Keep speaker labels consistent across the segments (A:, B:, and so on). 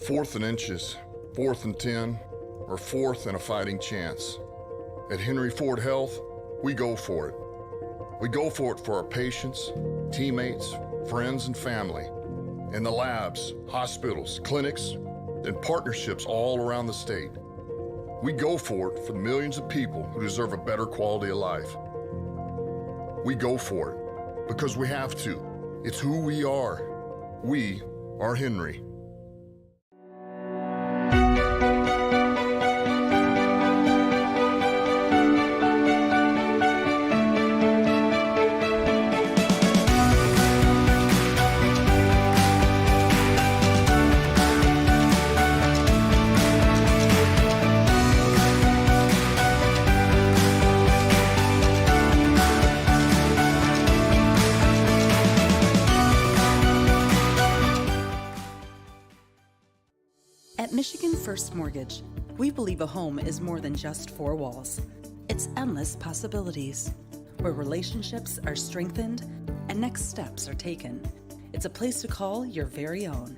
A: 4th and inches, 4th and 10, or 4th and a fighting chance. At Henry Ford Health, we go for it. We go for it for our patients, teammates, friends, and family, in the labs, hospitals, clinics, and partnerships all around the state. We go for it for the millions of people who deserve a better quality of life. We go for it because we have to. It's who we are. We are Henry.
B: At Michigan First Mortgage, we believe a home is more than just 4 walls. It's endless possibilities, where relationships are strengthened and next steps are taken. It's a place to call your very own,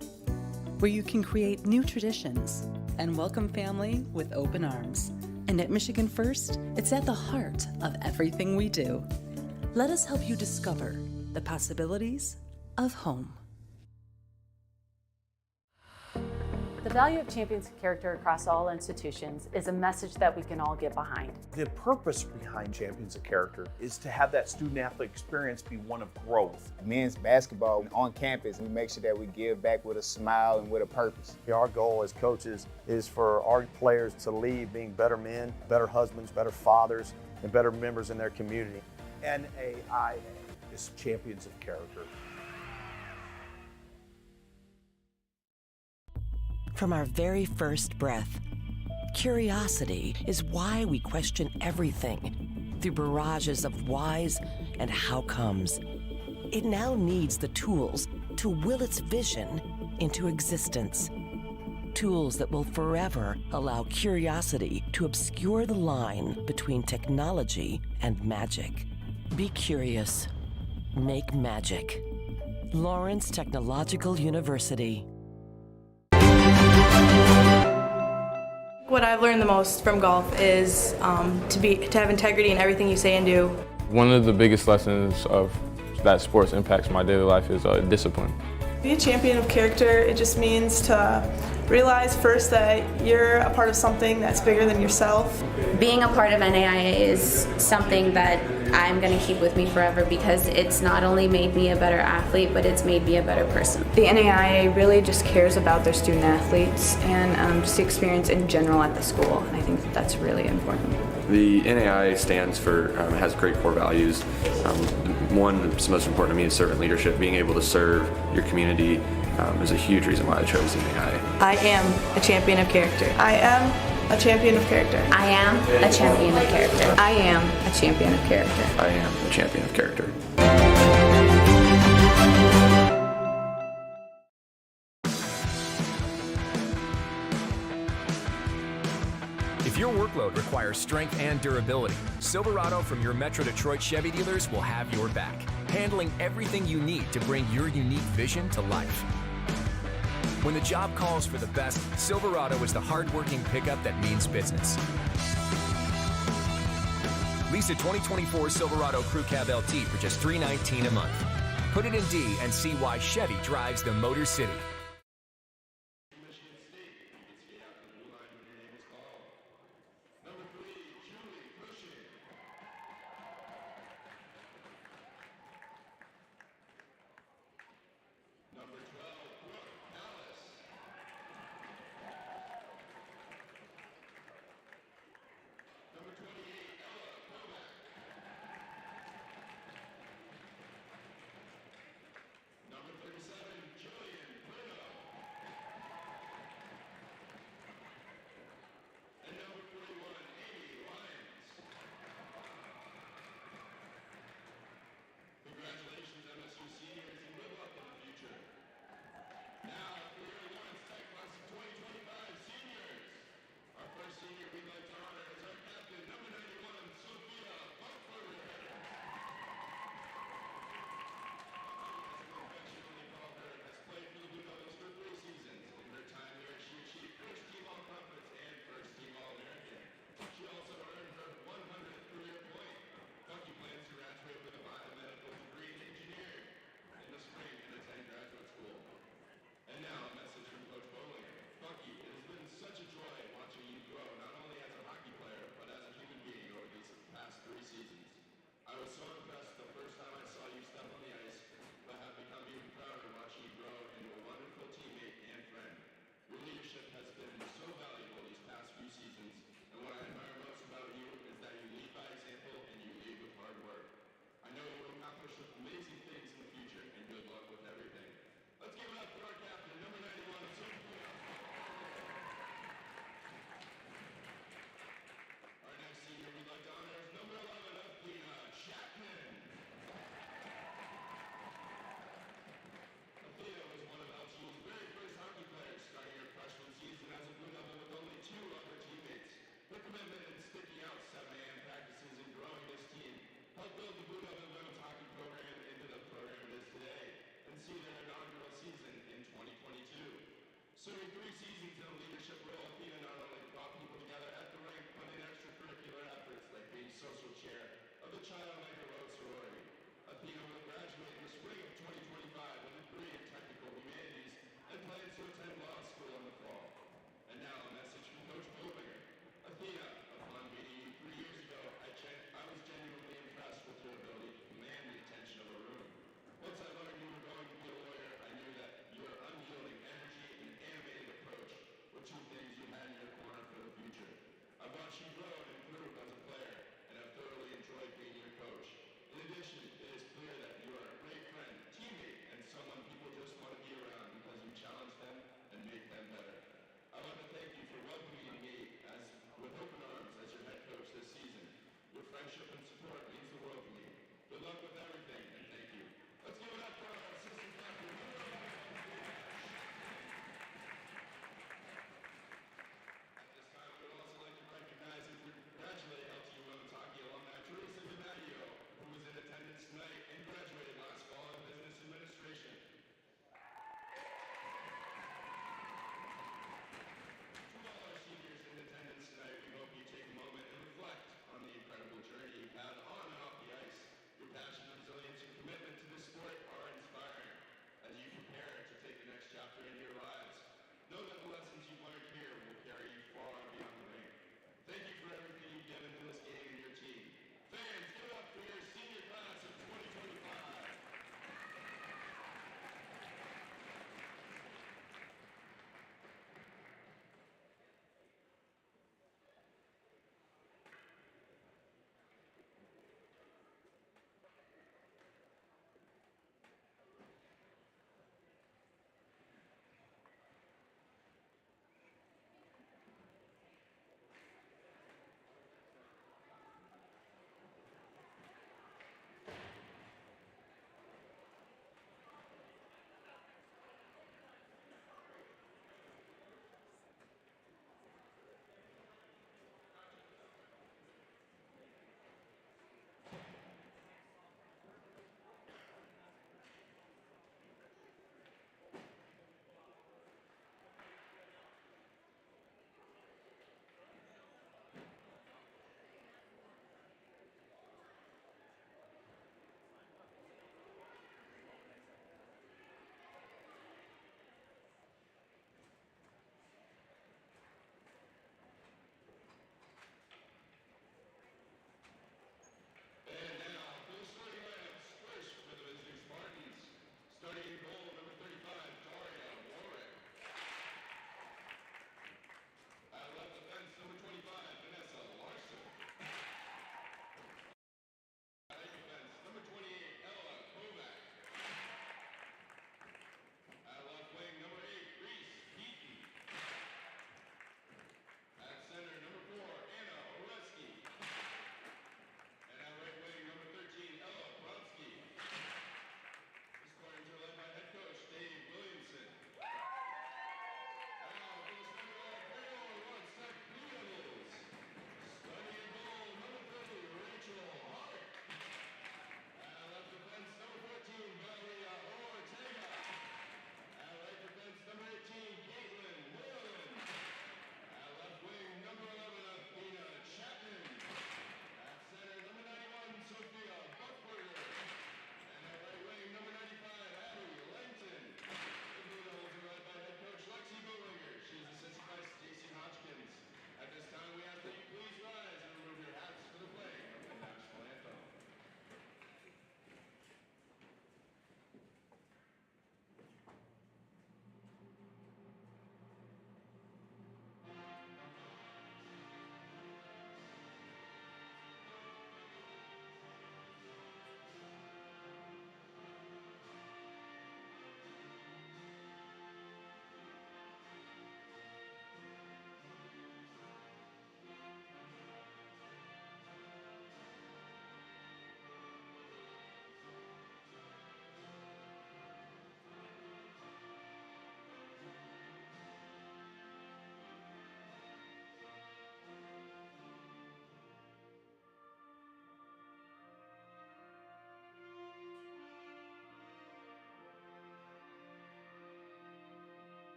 B: where you can create new traditions and welcome family with open arms. And at Michigan First, it's at the heart of everything we do. Let us help you discover the possibilities of home.
C: The value of champions of character across all institutions is a message that we can all get behind.
D: The purpose behind Champions of Character is to have that student-athlete experience be one of growth.
E: Men's basketball on campus, we make sure that we give back with a smile and with a purpose.
F: Our goal as coaches is for our players to leave being better men, better husbands, better fathers, and better members in their community.
D: NAIA is Champions of Character.
G: From our very first breath, curiosity is why we question everything through barrages of whys and how comes. It now needs the tools to will its vision into existence. Tools that will forever allow curiosity to obscure the line between technology and magic. Be curious. Make magic. Lawrence Technological University.
H: What I've learned the most from golf is to have integrity in everything you say and do.
I: One of the biggest lessons of that sports impacts my daily life is discipline.
H: Be a champion of character, it just means to realize first that you're a part of something that's bigger than yourself.
J: Being a part of NAIA is something that I'm going to keep with me forever because it's not only made me a better athlete, but it's made me a better person.
K: The NAIA really just cares about their student athletes and just the experience in general at the school, and I think that's really important.
L: The NAIA stands for, has great core values. One that's most important to me is servant leadership. Being able to serve your community is a huge reason why I chose the NAIA.
H: I am a champion of character. I am a champion of character.
J: I am a champion of character.
K: I am a champion of character.
L: I am a champion of character.
M: If your workload requires strength and durability, Silverado from your Metro Detroit Chevy dealers will have your back, handling everything you need to bring your unique vision to life. When the job calls for the best, Silverado is the hard-working pickup that means business. Lease a 2024 Silverado Crew Cab LT for just $319 a month. Put it in D and see why Chevy drives the Motor City.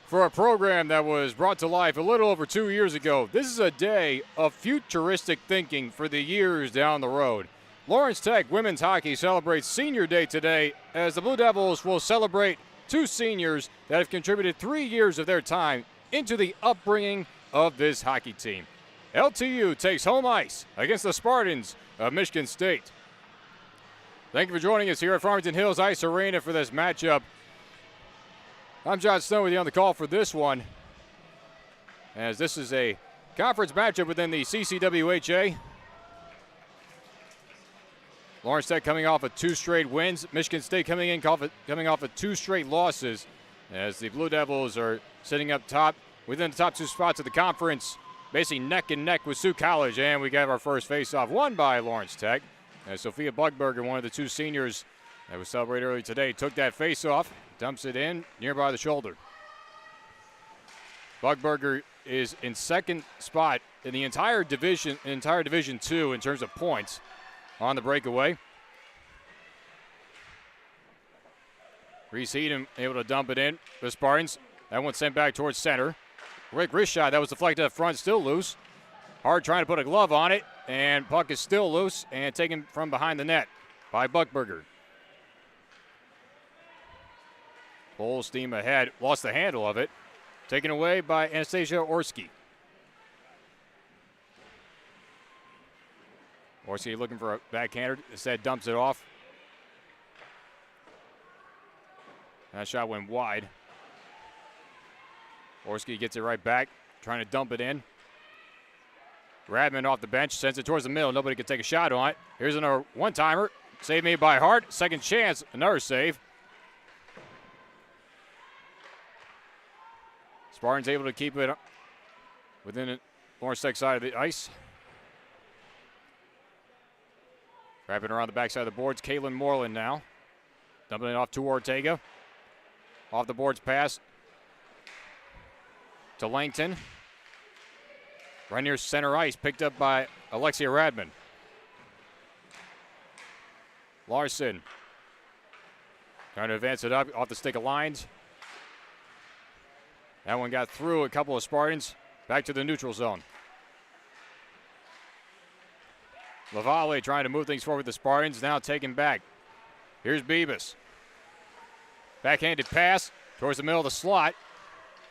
N: For a program that was brought to life a little over 2 years ago, this is a day of futuristic thinking for the years down the road. Lawrence Tech women's hockey celebrates Senior Day today as the Blue Devils will celebrate 2 seniors that have contributed 3 years of their time into the upbringing of this hockey team. LTU takes home ice against the Spartans of Michigan State. Thank you for joining us here at Farmington Hills Ice Arena for this matchup. I'm John Snow with you on the call for this one, as this is a conference matchup within the CCWHA. Lawrence Tech coming off of 2 straight wins. Michigan State coming off of 2 straight losses, as the Blue Devils are sitting up top within the top 2 spots of the conference, basically neck and neck with Sioux College. And we got our first face-off won by Lawrence Tech, as Sophia Bugberger, one of the 2 seniors that was celebrated earlier today, took that face-off, dumps it in nearby the shoulder. Bugberger is in second spot in the entire Division 2 in terms of points on the breakaway. Reese Heaton able to dump it in. The Spartans, that one sent back towards center. Rick wrist shot, that was deflected up front, still loose. Hard trying to put a glove on it, and puck is still loose and taken from behind the net by Bugberger. Full steam ahead, lost the handle of it. Taken away by Anastasia Orski. Orski looking for a backhander, instead dumps it off. That shot went wide. Orski gets it right back, trying to dump it in. Radman off the bench, sends it towards the middle. Nobody can take a shot on it. Here's another one-timer. Save made by Hart. Second chance, another save. Spartans able to keep it within the Lawrence Tech side of the ice. Wrapping around the backside of the boards, Caitlin Moreland now. Dumping it off to Ortega. Off the boards pass to Langton. Right near center ice, picked up by Alexia Radman. Larson trying to advance it up off the stick of lines. That one got through a couple of Spartans. Back to the neutral zone. Lavalle trying to move things forward with the Spartans, now taken back. Here's Bebus. Backhanded pass towards the middle of the slot.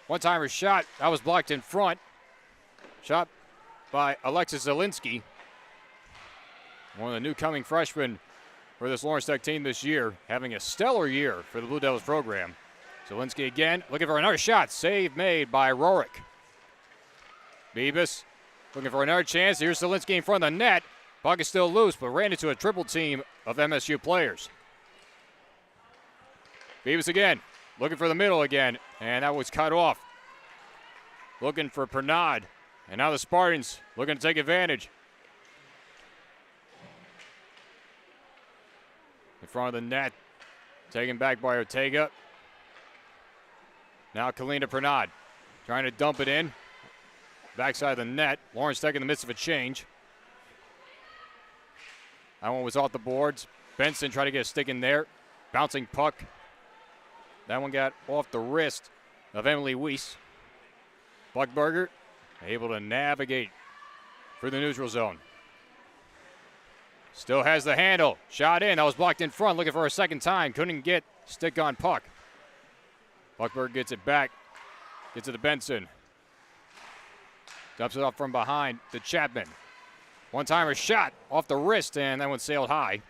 N: One-timer shot, that was blocked in front. Shot by Alexis Zielinski. One of the new coming freshmen for this Lawrence Tech team this year, having a stellar year for the Blue Devils program. Zielinski again, looking for another shot. Save made by Rorick. Bebus looking for another chance. Here's Zielinski in front of the net. Puck is still loose, but ran into a triple team of MSU players. Bebus again, looking for the middle again, and that was cut off. Looking for Pernod, and now the Spartans looking to take advantage. In front of the net, taken back by Ortega. Now Kalina Pernod trying to dump it in. Backside of the net. Lawrence Tech in the midst of a change. That one was off the boards. Benson trying to get a stick in there. Bouncing puck. That one got off the wrist of Emily Weiss. Buckberger able to navigate through the neutral zone. Still has the handle. Shot in. That was blocked in front. Looking for a second time. Couldn't get stick on puck. Buckberg gets it back. Gets it to Benson. Dumps it off from behind to Chapman. One-timer shot off the wrist, and that one sailed high.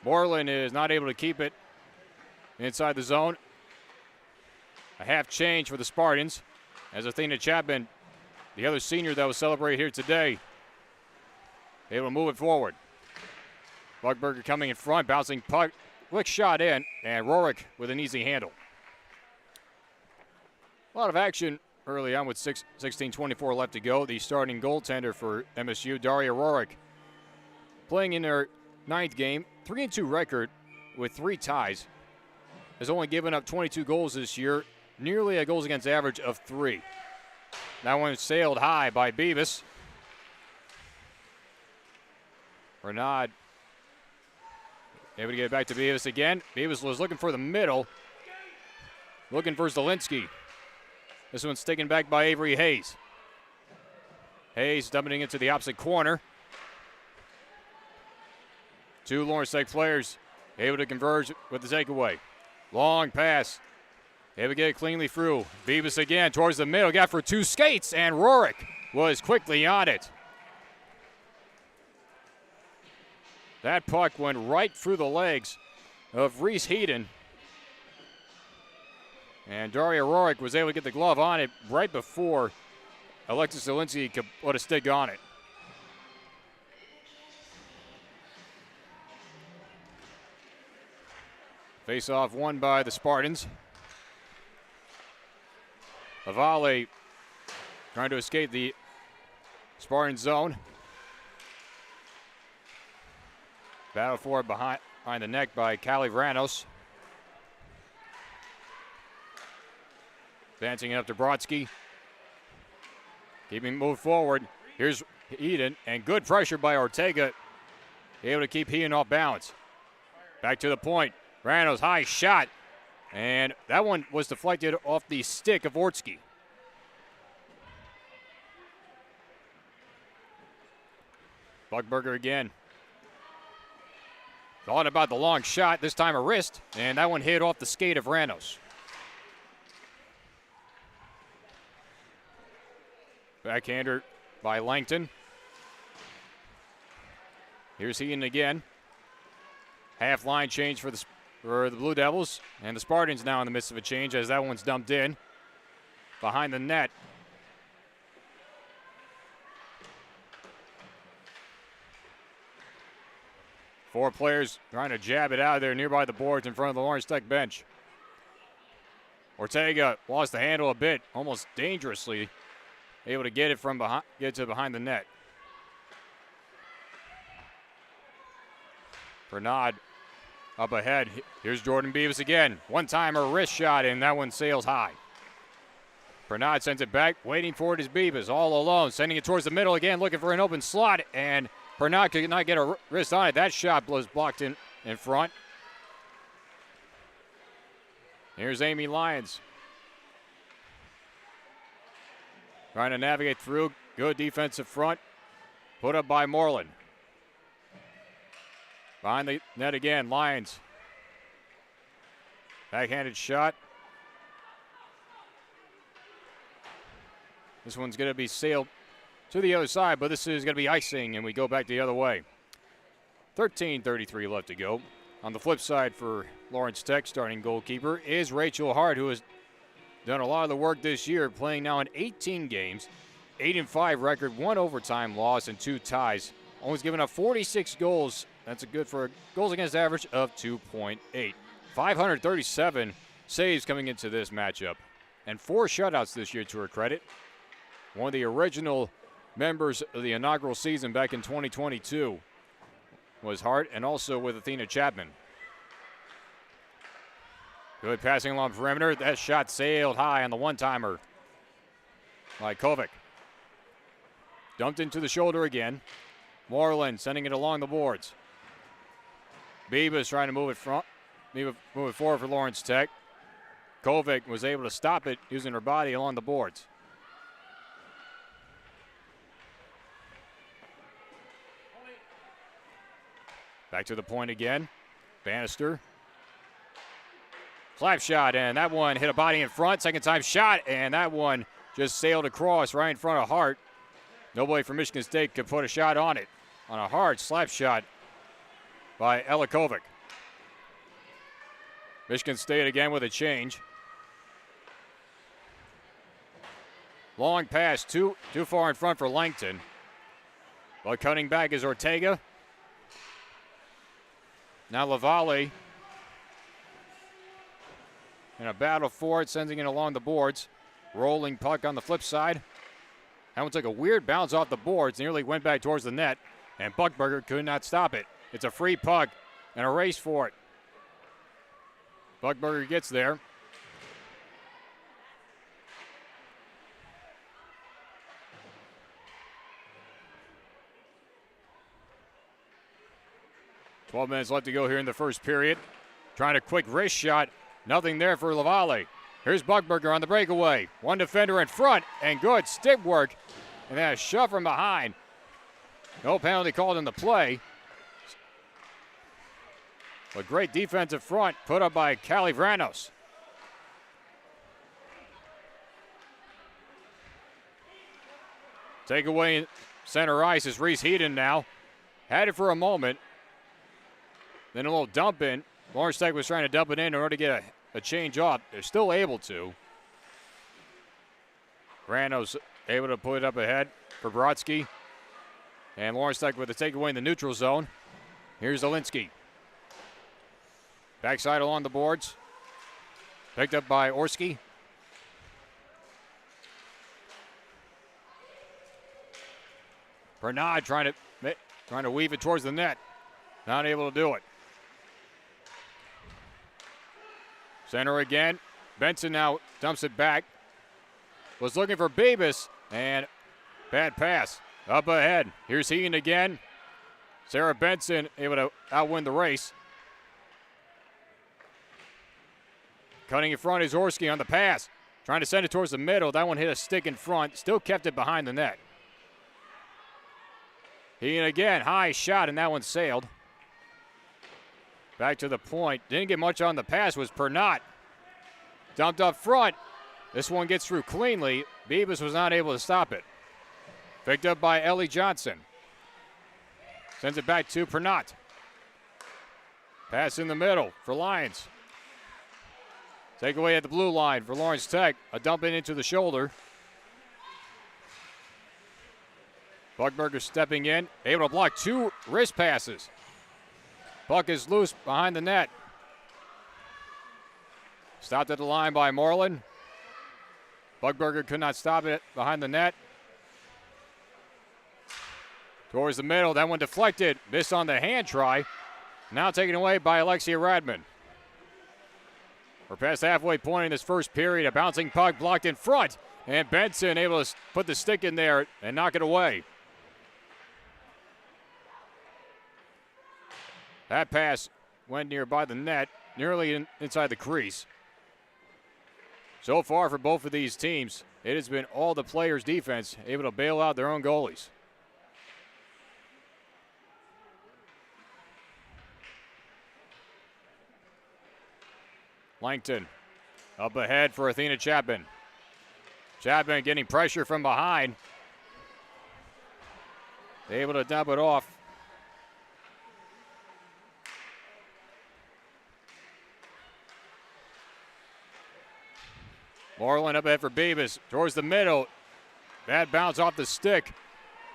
N: Moreland is not able to keep it inside the zone. A half change for the Spartans, as Athena Chapman, the other senior that was celebrated here today, able to move it forward. Buckberger coming in front, bouncing puck. Quick shot in, and Rorick with an easy handle. A lot of action early on with 16:24 left to go. The starting goaltender for MSU, Daria Rorick, playing in their 9th game, 3-2 record with 3 ties. Has only given up 22 goals this year, nearly a goals against average of 3. That one sailed high by Beavis. Renaud able to get it back to Beavis again. Beavis was looking for the middle, looking for Zielinski. This one's taken back by Avery Hayes. Hayes dumping into the opposite corner. Two Lawrence Tech players able to converge with the takeaway. Long pass. Able to get it cleanly through. Beavis again towards the middle. Got for two skates, and Rorick was quickly on it. That puck went right through the legs of Reese Heaton. And Daria Rorick was able to get the glove on it right before Alexis Zielinski could put a stick on it. Face-off won by the Spartans. Lavale trying to escape the Spartan zone. Battle for it behind the neck by Callie Vranos. Advancing it up to Brodsky. Keeping moved forward. Here's Eden, and good pressure by Ortega. Able to keep Heaton off balance. Back to the point. Vranos high shot. And that one was deflected off the stick of Ortsky. Buckberger again. Thought about the long shot, this time a wrist, and that one hit off the skate of Vranos. Backhander by Langton. Here's Heaton again. Half line change for the Blue Devils, and the Spartans now in the midst of a change as that one's dumped in behind the net. Four players trying to jab it out of there nearby the boards in front of the Lawrence Tech bench. Ortega lost the handle a bit, almost dangerously, able to get it from behind, get to behind the net. Bernard up ahead. Here's Jordan Beavis again. One-timer wrist shot, and that one sails high. Bernard sends it back. Waiting for it is Beavis, all alone. Sending it towards the middle again, looking for an open slot, and Bernard could not get a wrist on it. That shot was blocked in front. Here's Amy Lyons. Trying to navigate through. Good defensive front. Put up by Moreland. Behind the net again, Lyons. Backhanded shot. This one's going to be sailed to the other side, but this is going to be icing, and we go back the other way. 13:33 left to go. On the flip side for Lawrence Tech, starting goalkeeper is Rachel Hart, who has done a lot of the work this year, playing now in 18 games, 8-5 record, 1 overtime loss, and 2 ties. Almost given up 46 goals. That's a good for a goals against average of 2.8. 537 saves coming into this matchup, and 4 shutouts this year to her credit. One of the original members of the inaugural season back in 2022 was Hart, and also with Athena Chapman. Good passing along perimeter. That shot sailed high on the one-timer by Kovic. Dumped into the shoulder again. Moreland sending it along the boards. Beavis trying to move it forward for Lawrence Tech. Kovic was able to stop it using her body along the boards. Back to the point again. Bannister. Slap shot, and that one hit a body in front. Second time shot, and that one just sailed across right in front of Hart. Nobody from Michigan State could put a shot on it. On a hard slap shot by Ella Kovic. Michigan State again with a change. Long pass, too far in front for Langton. But cutting back is Ortega. Now Lavalle in a battle for it, sending it along the boards. Rolling puck on the flip side. That one took a weird bounce off the boards, nearly went back towards the net, and Buckberger could not stop it. It's a free puck and a race for it. Buckberger gets there. .12 minutes left to go here in the first period. Trying a quick wrist shot. Nothing there for Lavalle. Here's Buckberger on the breakaway. One defender in front, and good stick work. And then a shove from behind. No penalty called in the play. A great defensive front put up by Callie Vranos. Takeaway in center ice is Reese Heaton now. Had it for a moment. Then a little dump in. Lawrence Tech was trying to dump it in order to get a change up. They're still able to. Vranos able to put it up ahead for Brodsky. And Lawrence Tech with a takeaway in the neutral zone. Here's Zielinski. Backside along the boards. Picked up by Orski. Bernard trying to weave it towards the net. Not able to do it. Center again. Benson now dumps it back. Was looking for Beebus, and bad pass. Up ahead. Here's Heaton again. Sarah Benson able to outwin the race. Cutting in front is Orski on the pass. Trying to send it towards the middle. That one hit a stick in front. Still kept it behind the net. Heaton again. High shot, and that one sailed. Back to the point. Didn't get much on the pass. Was Pernot. Dumped up front. This one gets through cleanly. Beebus was not able to stop it. Picked up by Ellie Johnson. Sends it back to Pernot. Pass in the middle for Lions. Takeaway at the blue line for Lawrence Tech. A dump in into the shoulder. Buckberger stepping in. Able to block two wrist passes. Puck is loose behind the net. Stopped at the line by Moreland. Buckberger could not stop it behind the net. Towards the middle, that one deflected. Missed on the hand try. Now taken away by Alexia Radman. We're past the halfway point in this first period. A bouncing puck blocked in front. And Benson able to put the stick in there and knock it away. That pass went nearby the net, nearly inside the crease. So far for both of these teams, it has been all the players' defense able to bail out their own goalies. Langton up ahead for Athena Chapman. Chapman getting pressure from behind. Able to dump it off. Moreland up ahead for Beebus. Towards the middle. Bad bounce off the stick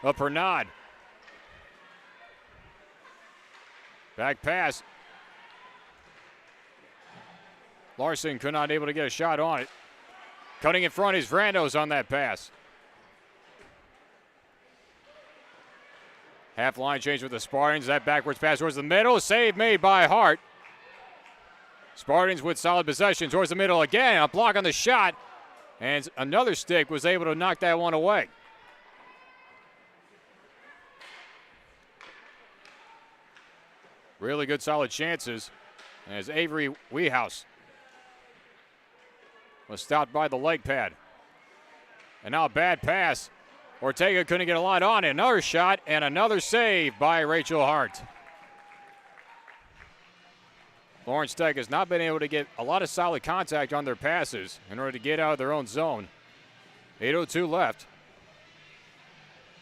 N: of Pernod. Back pass. Larson could not able to get a shot on it. Cutting in front is Vranos on that pass. Half line change with the Spartans. That backwards pass towards the middle. Save made by Hart. Spartans with solid possession towards the middle again. A block on the shot. And another stick was able to knock that one away. Really good solid chances. As Avery Wehouse was stopped by the leg pad. And now a bad pass. Ortega couldn't get a lot on it. Another shot and another save by Rachel Hart. Lawrence Tech has not been able to get a lot of solid contact on their passes in order to get out of their own zone. 8:02 left.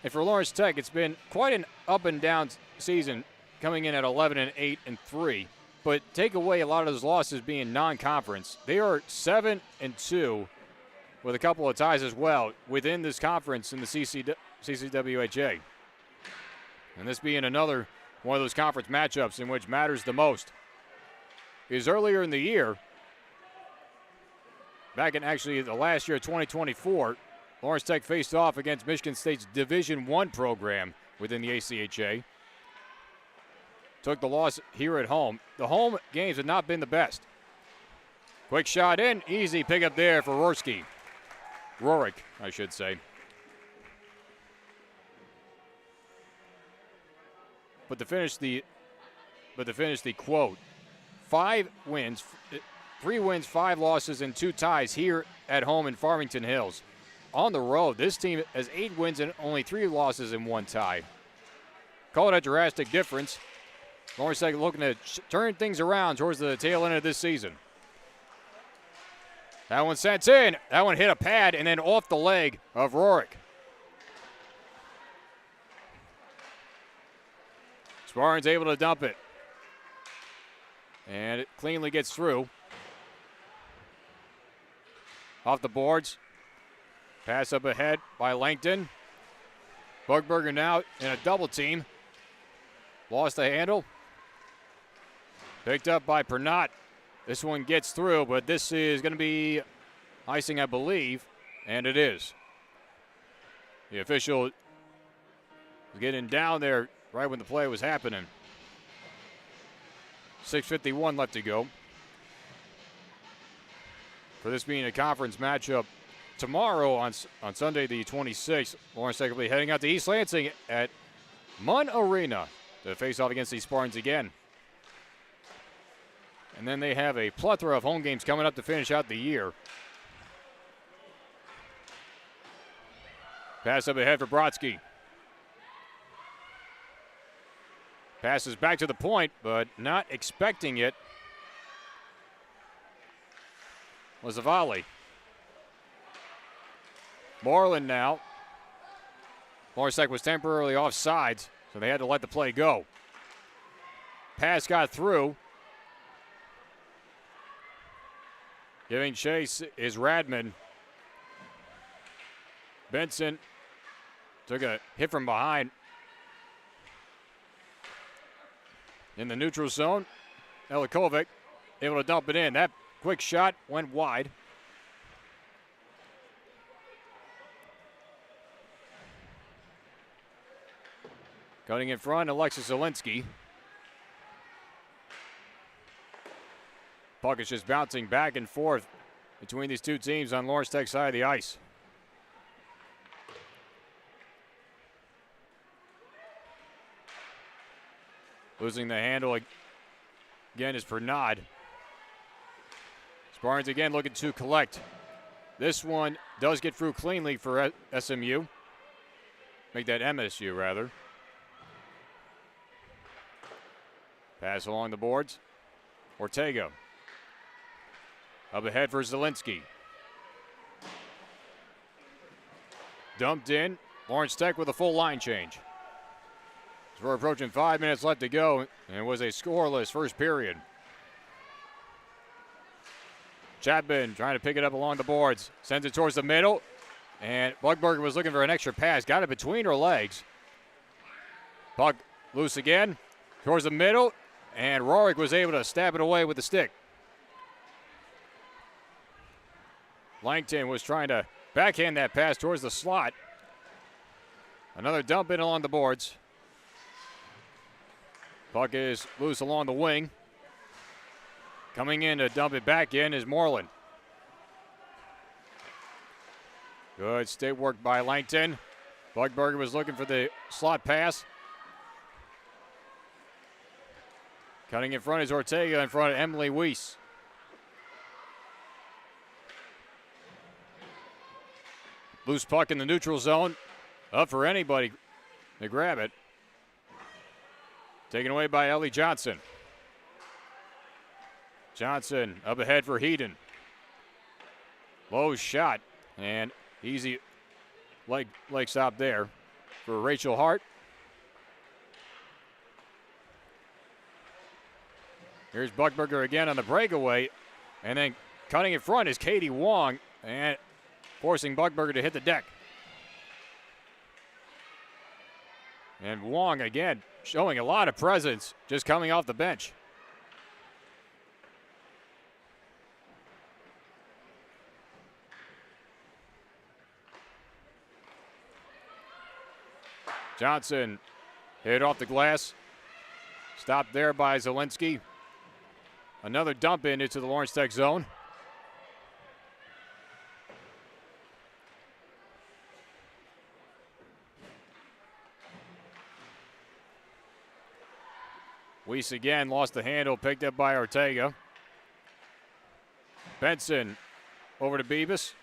N: And for Lawrence Tech, it's been quite an up and down season, coming in at 11-8-3. But take away a lot of those losses being non-conference. They are 7-2 with a couple of ties as well within this conference in the CCWHA. And this being another one of those conference matchups in which matters the most. Is earlier in the year, back in actually the last year of 2024, Lawrence Tech faced off against Michigan State's Division I program within the ACHA. Took the loss here at home. The home games have not been the best. Quick shot in, easy pickup there for Rorick, I should say. But to finish the quote, 5 wins 3 wins, 5 losses, and 2 ties here at home in Farmington Hills. On the road, this team has 8 wins and only 3 losses and 1 tie. Call it a drastic difference. Lawrence Tech looking to turn things around towards the tail end of this season. That one sent in. That one hit a pad and then off the leg of Rorick. Spartan's able to dump it. And it cleanly gets through. Off the boards. Pass up ahead by Langton. Bugberger now in a double team. Lost the handle. Picked up by Pernot. This one gets through, but this is going to be icing, I believe, and it is. The official is getting down there right when the play was happening. 6:51 left to go. For this being a conference matchup tomorrow on Sunday the 26th, Lawrence Tech will be heading out to East Lansing at Munn Arena to face off against the Spartans again. And then they have a plethora of home games coming up to finish out the year. Pass up ahead for Brodsky. Passes back to the point, but not expecting it was a volley. Moreland now. Lawrence Tech was temporarily offsides, so they had to let the play go. Pass got through. Giving chase is Radman. Benson took a hit from behind. In the neutral zone, Elikovic able to dump it in. That quick shot went wide. Cutting in front, Alexis Zielinski. Puck is just bouncing back and forth between these two teams on Lawrence Tech's side of the ice. Losing the handle again is Pernod. Spartans again looking to collect. This one does get through cleanly for SMU. Make that MSU, rather. Pass along the boards. Ortega. Up ahead for Zielinski. Dumped in. Lawrence Tech with a full line change. So we're approaching 5 minutes left to go, and it was a scoreless first period. Chapman trying to pick it up along the boards. Sends it towards the middle, and Bugberger was looking for an extra pass. Got it between her legs. Puck loose again towards the middle, and Rorick was able to stab it away with the stick. Langton was trying to backhand that pass towards the slot. Another dump in along the boards. Puck is loose along the wing. Coming in to dump it back in is Moreland. Good stick work by Langton. Bugberger was looking for the slot pass. Cutting in front is Ortega in front of Emily Weiss. Loose puck in the neutral zone. Up for anybody to grab it. Taken away by Ellie Johnson. Johnson up ahead for Heaton. Low shot and easy leg stop there for Rachel Hart. Here's Buckberger again on the breakaway, and then cutting in front is Katie Wong and forcing Buckberger to hit the deck. And Wong again showing a lot of presence just coming off the bench. Johnson hit off the glass. Stopped there by Zielinski. Another dump in into the Lawrence Tech zone. Weiss again lost the handle, picked up by Ortega. Benson over to Beavis.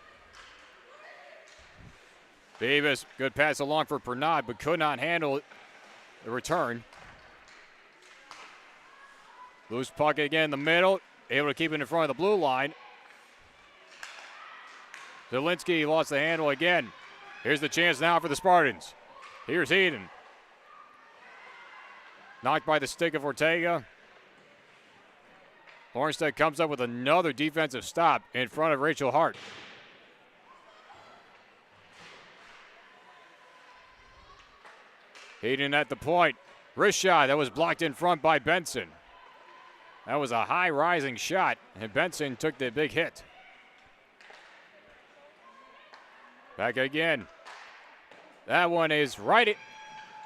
N: Beavis, good pass along for Pernod, but could not handle the return. Loose puck again in the middle, able to keep it in front of the blue line. Zielinski lost the handle again. Here's the chance now for the Spartans. Here's Heaton. Knocked by the stick of Ortega. Lawrence Tech comes up with another defensive stop in front of Rachel Hart. Heaton at the point. Wrist shot that was blocked in front by Benson. That was a high rising shot, and Benson took the big hit. Back again. That one is right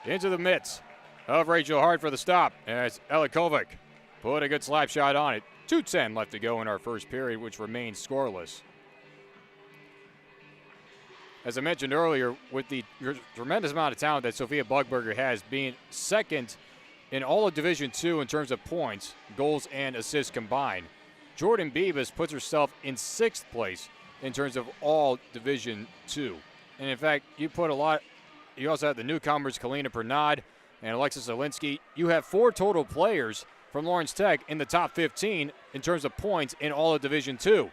N: into the mitts of Rachel Hart for the stop. As Elikovic put a good slap shot on it. 2:10 left to go in our first period, which remains scoreless. As I mentioned earlier, with the tremendous amount of talent that Sophia Buckberger has, being second in all of Division II in terms of points, goals, and assists combined, Jordan Beavis puts herself in 6th place in terms of all Division II. And in fact, you also have the newcomers, Kalina Pernod and Alexis Zielinski. You have 4 total players from Lawrence Tech in the top 15 in terms of points in all of Division II.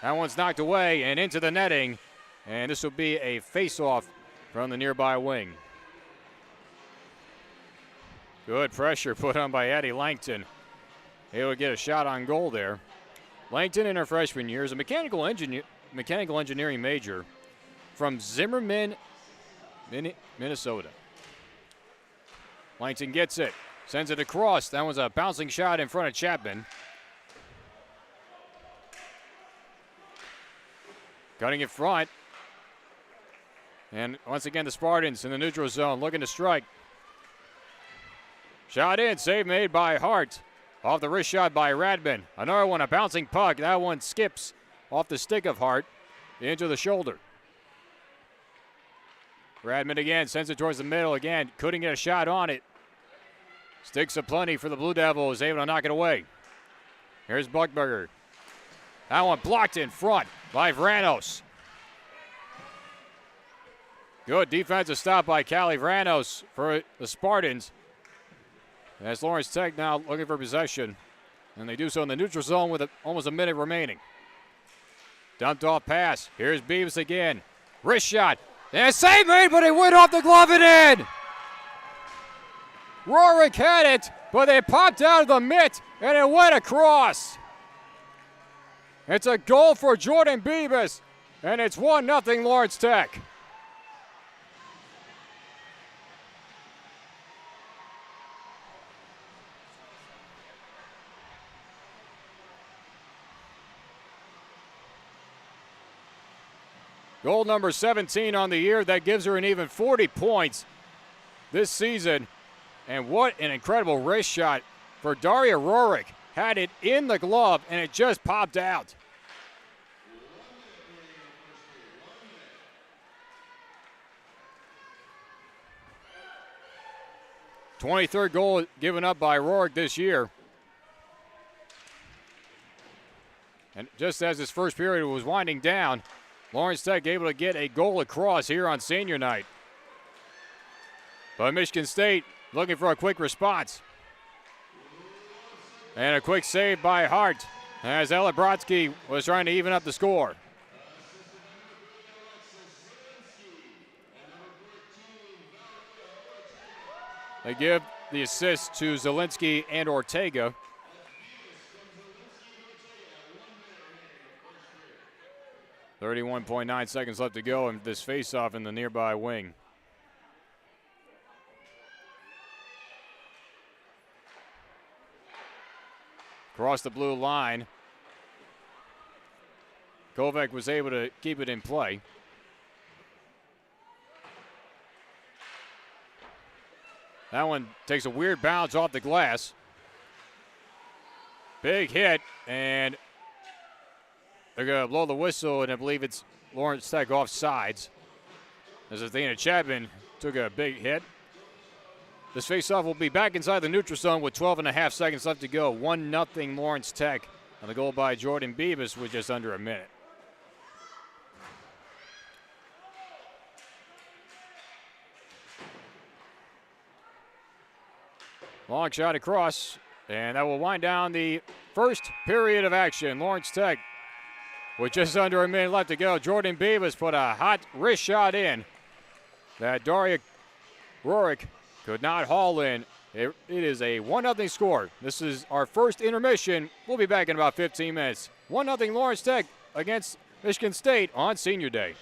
N: That one's knocked away and into the netting, and this will be a face-off from the nearby wing. Good pressure put on by Addie Langton. Able to get a shot on goal there. Langton in her freshman year is a mechanical engineering major from Zimmerman, Minnesota. Langton gets it, sends it across. That was a bouncing shot in front of Chapman. Cutting in front. And once again, the Spartans in the neutral zone looking to strike. Shot in, save made by Hart. Off the wrist shot by Radman. Another one, a bouncing puck. That one skips off the stick of Hart into the shoulder. Radman again sends it towards the middle again. Couldn't get a shot on it. Sticks aplenty for the Blue Devils. Able to knock it away. Here's Buckberger. That one blocked in front by Vranos. Good defensive stop by Callie Vranos for the Spartans. As Lawrence Tech now looking for possession. And they do so in the neutral zone with almost a minute remaining. Dumped off pass. Here's Beavis again. Wrist shot. And a save made, but it went off the glove and in. Rorick had it, but it popped out of the mitt and it went across. It's a goal for Jordan Beavis, and it's 1-0 Lawrence Tech. Goal number 17 on the year. That gives her an even 40 points this season. And what an incredible wrist shot for Daria Rorick. Had it in the glove, and it just popped out. '23rd goal given up by Rorick this year. And just as this first period was winding down, Lawrence Tech able to get a goal across here on senior night. But Michigan State looking for a quick response. And a quick save by Hart as Ella Brodsky was trying to even up the score. They give the assist to Zielinski and Ortega. .9 seconds left to go in this faceoff in the nearby wing. Across the blue line. Kovac was able to keep it in play. That one takes a weird bounce off the glass. Big hit, and they're going to blow the whistle, and I believe it's Lawrence Tech offsides. As Athena Chapman took a big hit. This faceoff will be back inside the neutral zone with 12.5 seconds left to go. 1-0 Lawrence Tech And the goal by Jordan Beavis was just under a minute. Long shot across, and that will wind down the first period of action. Lawrence Tech with just under a minute left to go. Jordan Beavis put a hot wrist shot in that Daria Rorick could not haul in. It is a 1-0 score. This is our first intermission. We'll be back in about 15 minutes. 1-0 Lawrence Tech against Michigan State on Senior Day.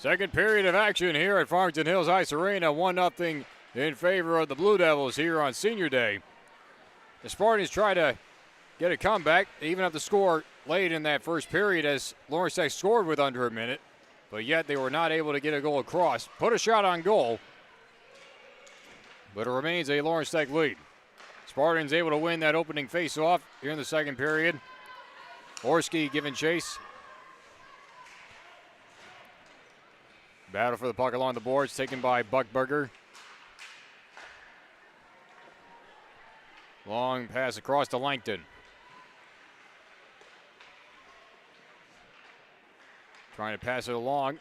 N: Second period of action here at Farmington Hills Ice Arena. 1-0 in favor of the Blue Devils here on Senior Day. The Spartans try to get a comeback. They even have to score late in that first period as Lawrence Tech scored with under a minute, but yet they were not able to get a goal across. Put a shot on goal, but it remains a Lawrence Tech lead. Spartans able to win that opening face-off here in the second period. Orski giving chase. Battle for the puck along the boards, taken by Buckberger. Long pass across to Langton. Trying to pass it along.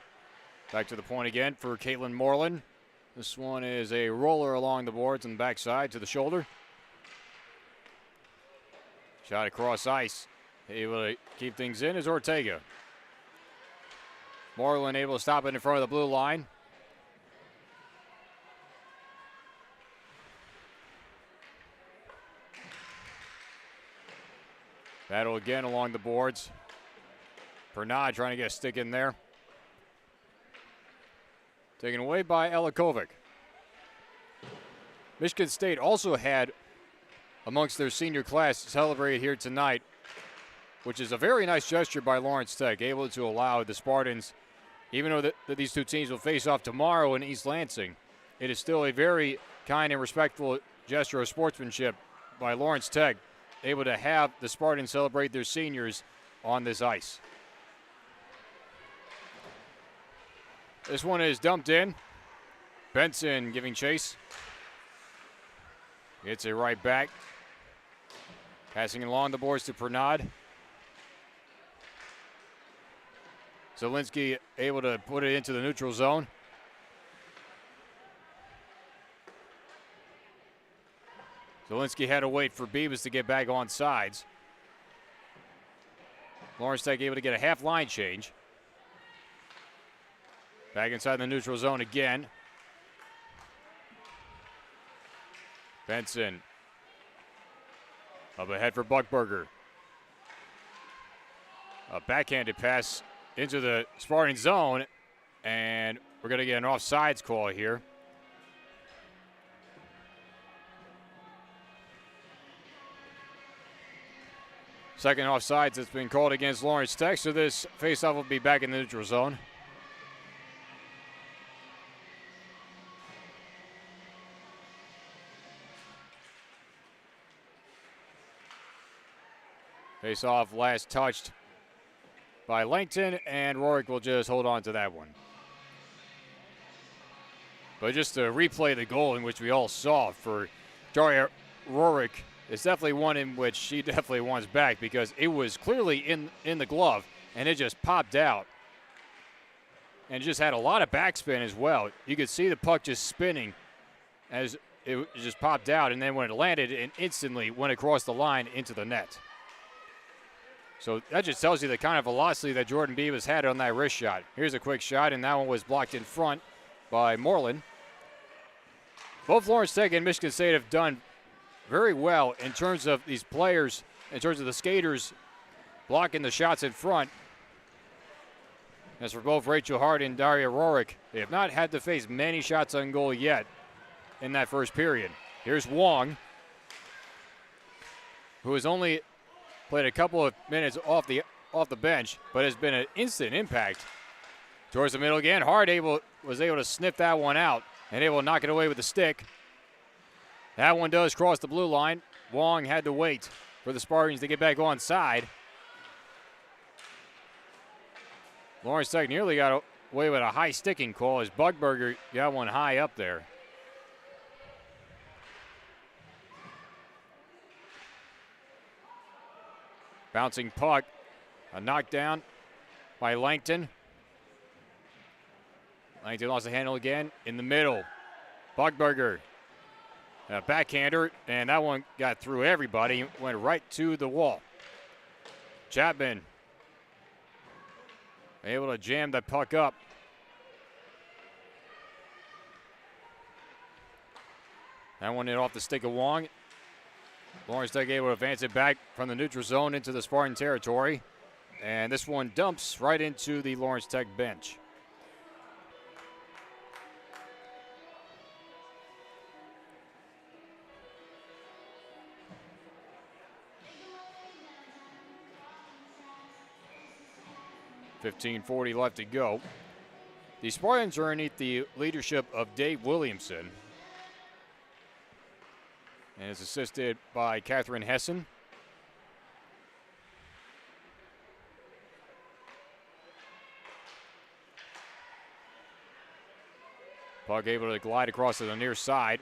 N: Back to the point again for Caitlin Moreland. This one is a roller along the boards on the backside to the shoulder. Shot across ice. Able to keep things in is Ortega. Moreland able to stop it in front of the blue line. Battle again along the boards. Pernod trying to get a stick in there. Taken away by Elikovic. Michigan State also had, amongst their senior class, celebrated here tonight, which is a very nice gesture by Lawrence Tech, able to allow the Spartans, even though that these two teams will face off tomorrow in East Lansing, it is still a very kind and respectful gesture of sportsmanship by Lawrence Tech, able to have the Spartans celebrate their seniors on this ice. This one is dumped in. Benson giving chase. Gets it right back. Passing along the boards to Pernod. Zielinski able to put it into the neutral zone. Zielinski had to wait for Beebs to get back on sides. Lawrence Tech able to get a half line change. Back inside the neutral zone again. Benson. Up ahead for Buckberger. A backhanded pass into the Spartan zone, and we're going to get an offsides call here. Second offsides that's been called against Lawrence Tech, so this faceoff will be back in the neutral zone. Face-off last touched by Langton, and Rorick will just hold on to that one. But just to replay the goal in which we all saw for Daria Rorick, it's definitely one in which she definitely wants back because it was clearly in the glove, and it just popped out. And just had a lot of backspin as well. You could see the puck just spinning as it just popped out, and then when it landed, it instantly went across the line into the net. So that just tells you the kind of velocity that Jordan Beebs had on that wrist shot. Here's a quick shot, and that one was blocked in front by Moreland. Both Lawrence Tech and Michigan State have done very well in terms of these players, in terms of the skaters blocking the shots in front. As for both Rachel Hart and Daria Rorick, they have not had to face many shots on goal yet in that first period. Here's Wong, who has only played a couple of minutes off the bench, but has been an instant impact. Towards the middle again, Hart was able to sniff that one out and able to knock it away with the stick. That one does cross the blue line. Wong had to wait for the Spartans to get back on side. Lawrence Tech nearly got away with a high sticking call as Buckberger got one high up there. Bouncing puck, a knockdown by Langton. Langton lost the handle again in the middle. Buckberger, a backhander, and that one got through everybody, went right to the wall. Chapman able to jam the puck up. That one hit off the stick of Wong. Lawrence Tech able to advance it back from the neutral zone into the Spartan territory. And this one dumps right into the Lawrence Tech bench. 15:40 left to go. The Spartans are underneath the leadership of Dave Williamson and is assisted by Catherine Hessen. Puck able to glide across to the near side.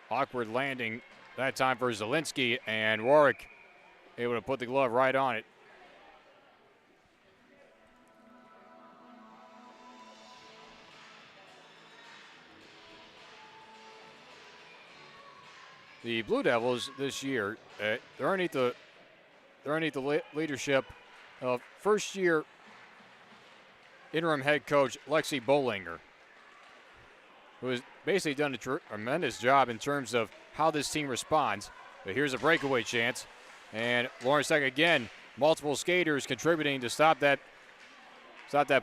N: Awkward landing that time for Zielinski, and Warwick able to put the glove right on it. The Blue Devils this year, they're underneath the leadership of first-year interim head coach Lexi Bollinger, who has basically done a tremendous job in terms of how this team responds. But here's a breakaway chance, and Lawrence Tech again, multiple skaters contributing to stop that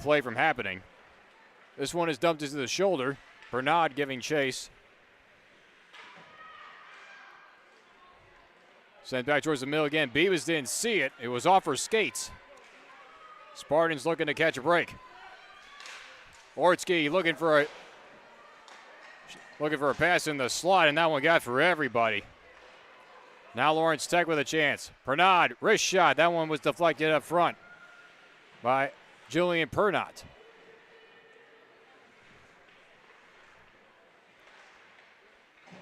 N: play from happening. This one is dumped into the shoulder. Bernard giving chase. Sent back towards the middle again. Beavis didn't see it. It was off her skates. Spartans looking to catch a break. Ortsky looking for a pass in the slot, and that one got for everybody. Now Lawrence Tech with a chance. Bernard, wrist shot. That one was deflected up front by Julian Pernot.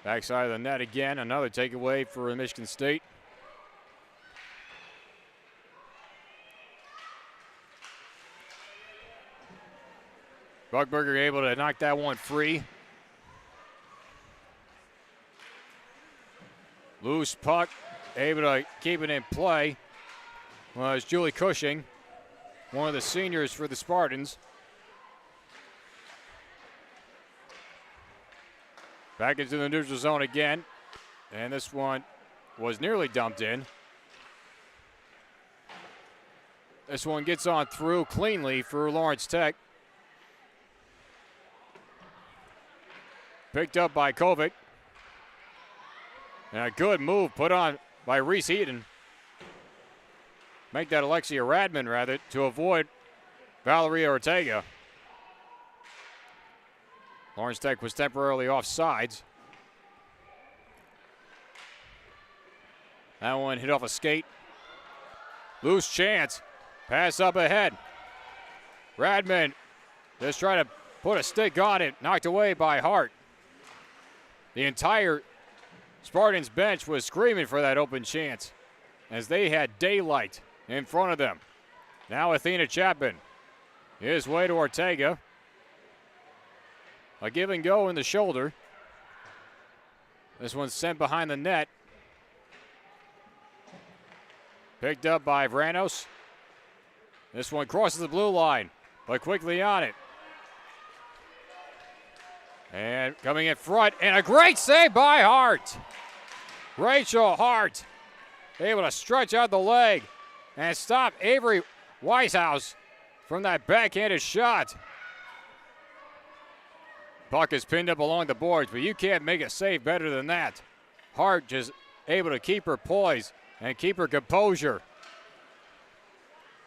N: Backside of the net again. Another takeaway for Michigan State. Buckberger able to knock that one free. Loose puck, able to keep it in play was Julie Cushing, one of the seniors for the Spartans. Back into the neutral zone again, and this one was nearly dumped in. This one gets on through cleanly for Lawrence Tech. Picked up by Kovic. And a good move put on by Reese Eden. Make that Alexia Radman, rather, to avoid Valeria Ortega. Lawrence Tech was temporarily off sides. That one hit off a skate. Loose chance. Pass up ahead. Radman just trying to put a stick on it. Knocked away by Hart. The entire Spartans bench was screaming for that open chance as they had daylight in front of them. Now Athena Chapman. His way to Ortega. A give and go in the shoulder. This one's sent behind the net. Picked up by Vranos. This one crosses the blue line, but quickly on it. And coming in front, and a great save by Hart. Rachel Hart able to stretch out the leg and stop Avery Weishaus from that backhanded shot. Puck is pinned up along the boards, but you can't make a save better than that. Hart just able to keep her poise and keep her composure.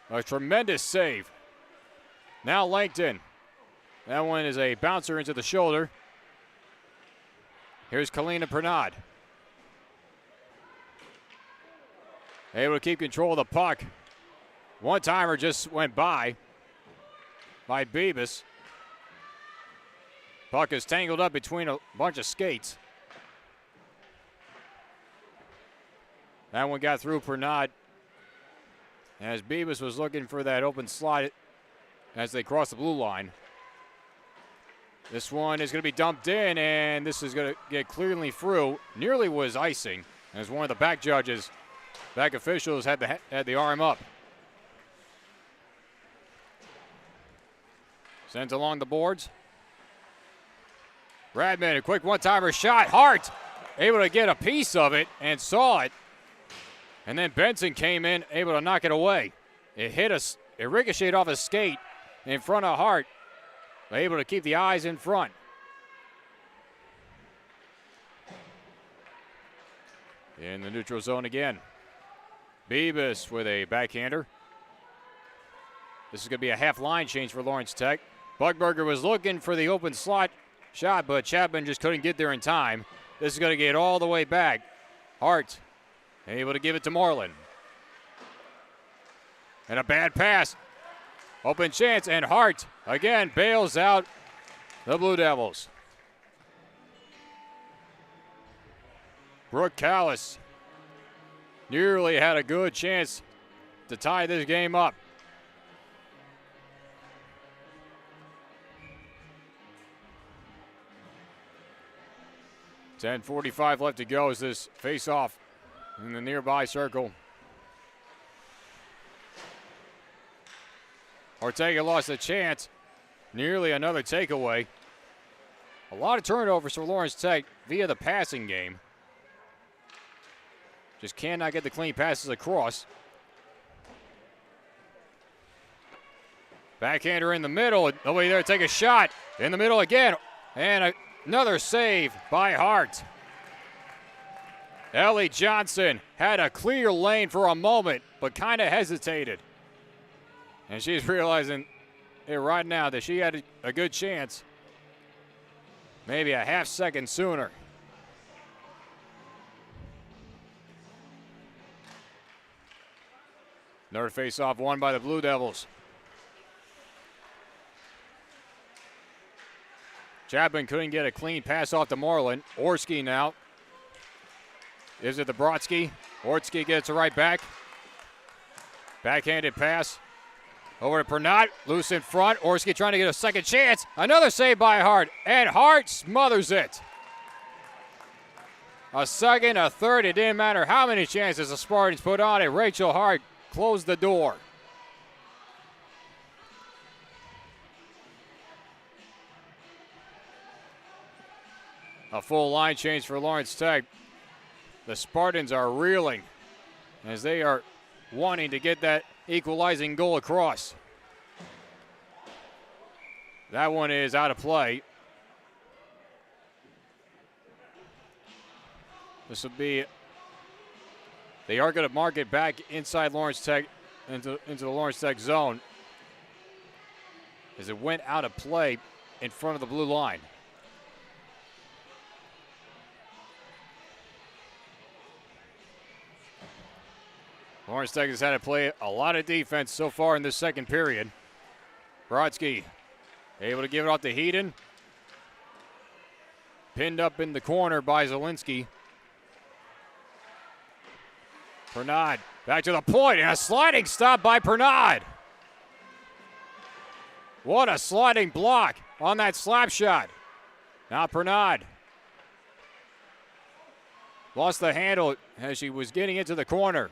N: A tremendous save. Now Langton. That one is a bouncer into the shoulder. Here's Kalina Pernod. Able to keep control of the puck. One-timer just went by Beavis. Puck is tangled up between a bunch of skates. That one got through Pernod as Beavis was looking for that open slot as they cross the blue line. This one is going to be dumped in, and this is going to get clearly through. Nearly was icing, as one of the back judges, back officials, had the arm up. Sent along the boards. Radman, a quick one-timer shot. Hart able to get a piece of it and saw it. And then Benson came in, able to knock it away. It ricocheted off a skate in front of Hart. Able to keep the eyes in front. In the neutral zone again. Beavis with a backhander. This is going to be a half line change for Lawrence Tech. Buckberger was looking for the open slot shot, but Chapman just couldn't get there in time. This is going to get all the way back. Hart able to give it to Moreland. And a bad pass. Open chance, and Hart again bails out the Blue Devils. Brooke Callis nearly had a good chance to tie this game up. .45 left to go as this face-off in the nearby circle. Ortega lost a chance. Nearly another takeaway. A lot of turnovers for Lawrence Tech via the passing game. Just cannot get the clean passes across. Backhander in the middle. Nobody there to take a shot. In the middle again. And another save by Hart. Ellie Johnson had a clear lane for a moment, but kind of hesitated. And she's realizing right now that she had a good chance. Maybe a half second sooner. Another face-off won by the Blue Devils. Chapman couldn't get a clean pass off to Moreland. Orski now. Is it the Brodsky? Orski gets it right back. Backhanded pass. Over to Pernod. Loose in front. Orski trying to get a second chance. Another save by Hart. And Hart smothers it. A second, a third. It didn't matter how many chances the Spartans put on it. Rachel Hart closed the door. A full line change for Lawrence Tech. The Spartans are reeling as they are wanting to get that equalizing goal across. That one is out of play. This will be, they are going to mark it back inside Lawrence Tech, into the Lawrence Tech zone, as it went out of play in front of the blue line. Lawrence Tech has had to play a lot of defense so far in this second period. Brodsky able to give it off to Heaton. Pinned up in the corner by Zielinski. Pernod back to the point, and a sliding stop by Pernod. What a sliding block on that slap shot. Now Pernod lost the handle as she was getting into the corner.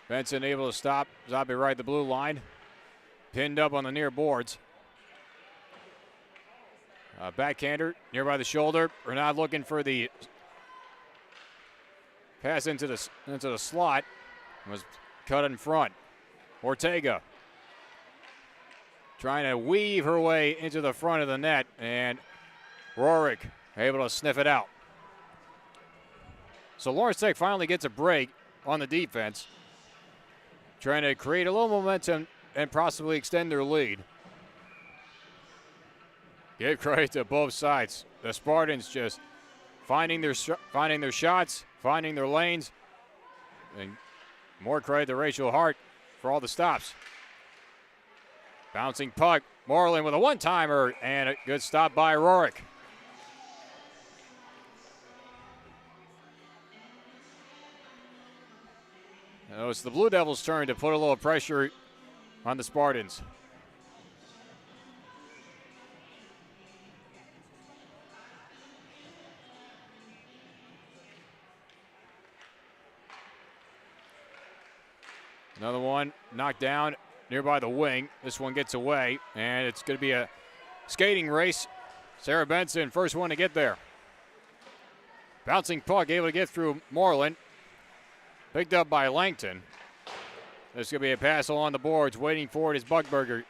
N: Benson able to stop Zombie right at the blue line. Pinned up on the near boards. Backhander near by the shoulder. Renard looking for the pass into the slot. Was cut in front. Ortega trying to weave her way into the front of the net, and Rorick able to sniff it out. So Lawrence Tech finally gets a break on the defense, trying to create a little momentum and possibly extend their lead. Give credit to both sides. The Spartans just finding their shots, finding their lanes, and more credit to Rachel Hart for all the stops. Bouncing puck, Moreland with a one-timer, and a good stop by Rorick. Now it's the Blue Devils' turn to put a little pressure on the Spartans. Another one knocked down nearby the wing. This one gets away, and it's going to be a skating race. Sarah Benson, first one to get there. Bouncing puck, able to get through Moreland. Picked up by Langton. There's going to be a pass along the boards. Waiting for it is Buckberger.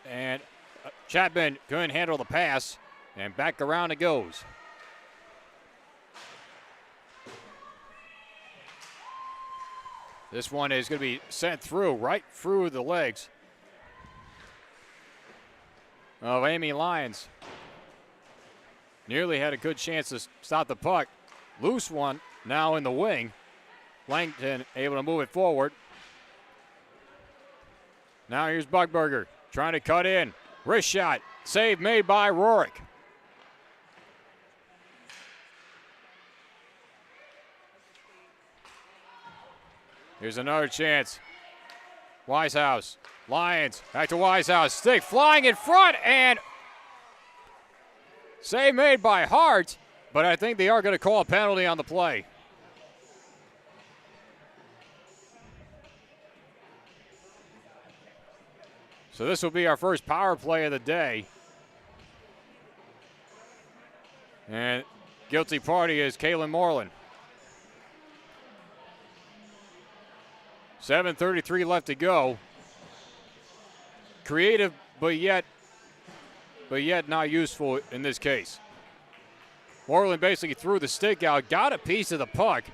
N: And Chapman couldn't handle the pass, and back around it goes. This one is going to be sent through, right through the legs of Amy Lyons. Nearly had a good chance to stop the puck. Loose one now in the wing. Langton able to move it forward. Now here's Buckberger trying to cut in. Wrist shot. Save made by Rorick. Here's another chance. Wisehouse. Lions. Back to Wisehouse. Stick flying in front and save made by Hart. But I think they are going to call a penalty on the play. So this will be our first power play of the day. And guilty party is Kaylin Moreland. 7:33 left to go. Creative, but yet not useful in this case. Moreland basically threw the stick out, got a piece of the puck.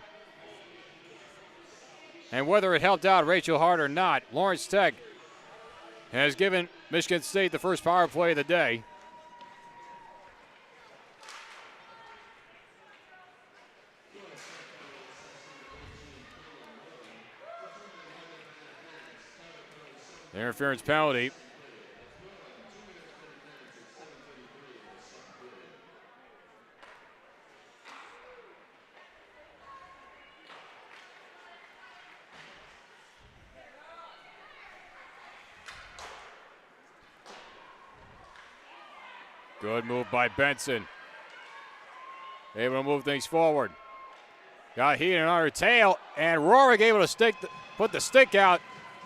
N: And whether it helped out Rachel Hart or not, Lawrence Tech has given Michigan State the first power play of the day. Interference penalty. Good move by Benson. Able to move things forward. Got heat on her tail, and Rorick able to put the stick out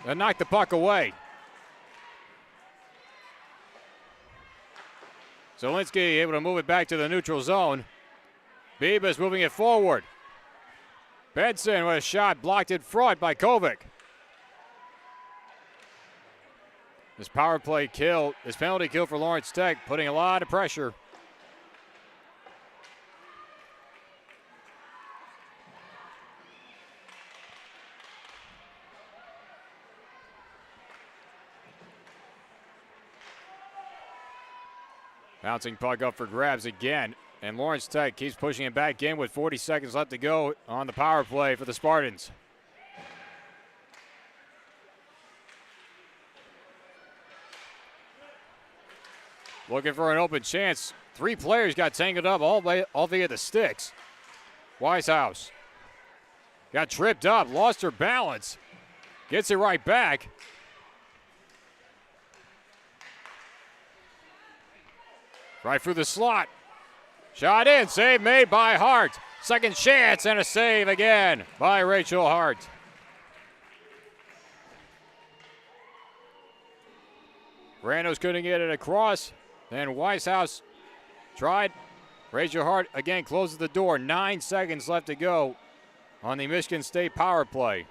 N: and knock the puck away. Zielinski able to move it back to the neutral zone. Bibas moving it forward. Benson with a shot blocked in front by Kovic. This power play kill, this penalty kill for Lawrence Tech, putting a lot of pressure. Bouncing puck up for grabs again, and Lawrence Tech keeps pushing it back in with 40 seconds left to go on the power play for the Spartans. Looking for an open chance. Three players got tangled up all via the sticks. Wisehouse got tripped up, lost her balance, gets it right back. Right through the slot. Shot in, save made by Hart. Second chance and a save again by Rachel Hart. Brandos couldn't get it across. Then Wisehouse tried. Rachel Hart again closes the door. 9 seconds left to go on the Michigan State power play.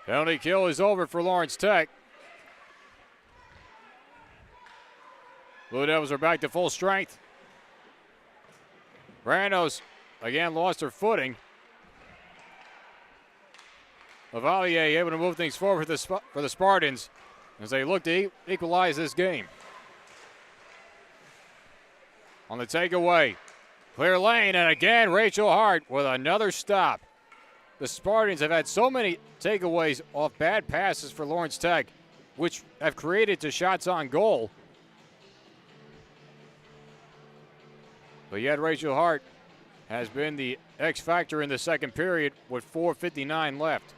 N: Penalty kill is over for Lawrence Tech. Blue Devils are back to full strength. Brandos again lost her footing. Lavalier able to move things forward for the Spartans as they look to equalize this game. On the takeaway, clear lane, and again Rachel Hart with another stop. The Spartans have had so many takeaways off bad passes for Lawrence Tech, which have created to shots on goal. But yet Rachel Hart has been the X factor in the second period with 4:59 left.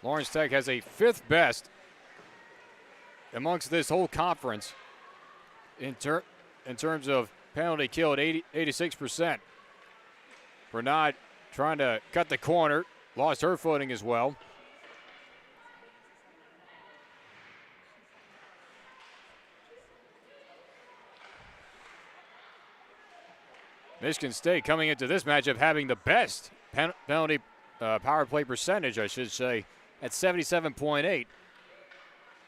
N: Lawrence Tech has a fifth best amongst this whole conference in terms of penalty kill at 86%. Bernard trying to cut the corner, lost her footing as well. Michigan State coming into this matchup having the best penalty power play percentage, I should say, at 77.8.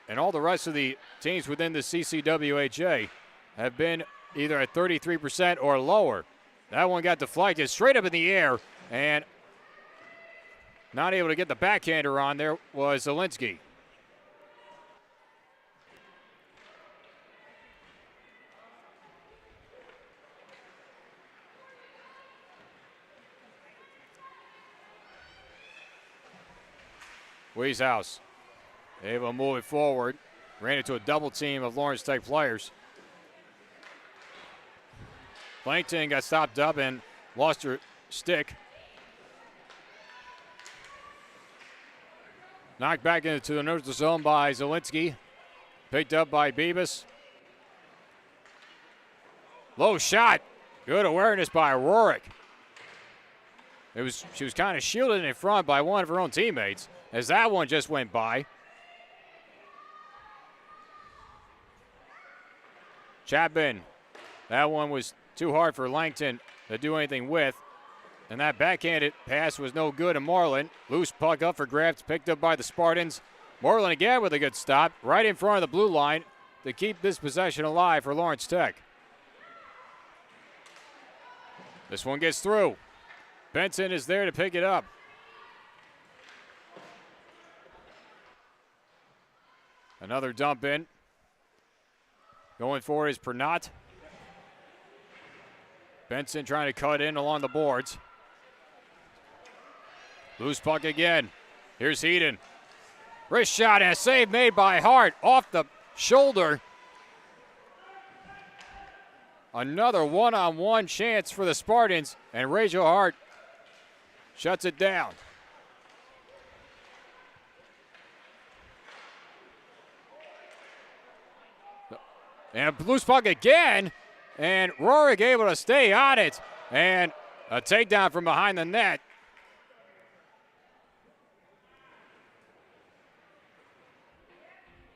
N: And all the rest of the teams within the CCWHA have been either at 33% or lower. That one got deflected straight up in the air, and not able to get the backhander on there was Zielinski. Weishaus able to move it forward. Ran into a double team of Lawrence Tech players. Plankton got stopped up and lost her stick. Knocked back into the neutral zone by Zielinski. Picked up by Bebas. Low shot. Good awareness by Rorick. She was kind of shielded in front by one of her own teammates as that one just went by. Chapman. That one was too hard for Langton to do anything with. And that backhanded pass was no good to Marlin. Loose puck up for grabs, picked up by the Spartans. Marlin again with a good stop, right in front of the blue line to keep this possession alive for Lawrence Tech. This one gets through. Benson is there to pick it up. Another dump in. Going for it is Pernot. Benson trying to cut in along the boards. Loose puck again. Here's Heaton. Wrist shot and a save made by Hart off the shoulder. Another one-on-one chance for the Spartans, and Rachel Hart shuts it down. And a loose puck again, and Rorick able to stay on it, and a takedown from behind the net.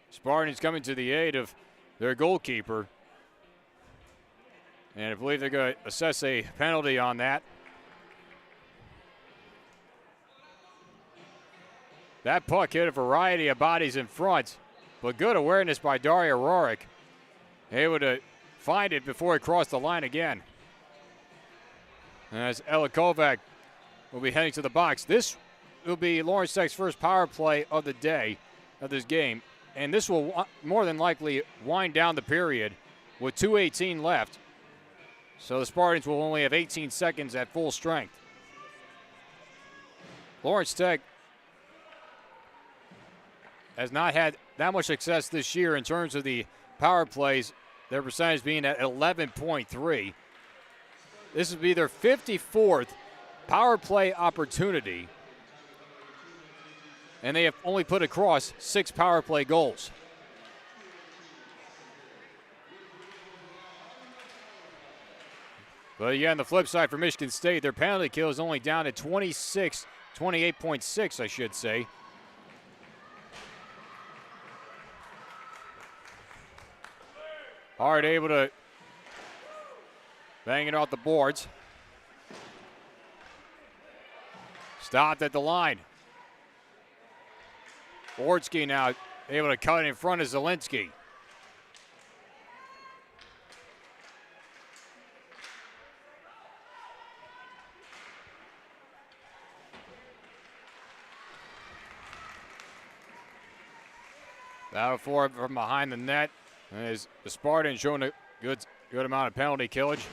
N: Spartans coming to the aid of their goalkeeper. And I believe they're going to assess a penalty on that. That puck hit a variety of bodies in front, but good awareness by Daria Rorick. Able to find it before it crossed the line again. As Ella Kovac will be heading to the box. This will be Lawrence Tech's first power play of the day of this game. And this will more than likely wind down the period with 2:18 left. So the Spartans will only have 18 seconds at full strength. Lawrence Tech has not had that much success this year in terms of the power plays, their percentage being at 11.3. This would be their 54th power play opportunity, and they have only put across 6 power play goals. But again, on the flip side for Michigan State, their penalty kill is only down to 28.6, I should say. Hart able to bang it off the boards. Stopped at the line. Borski now able to cut in front of Zielinski. Battle for it from behind the net. As the Spartans showing a good amount of penalty killage.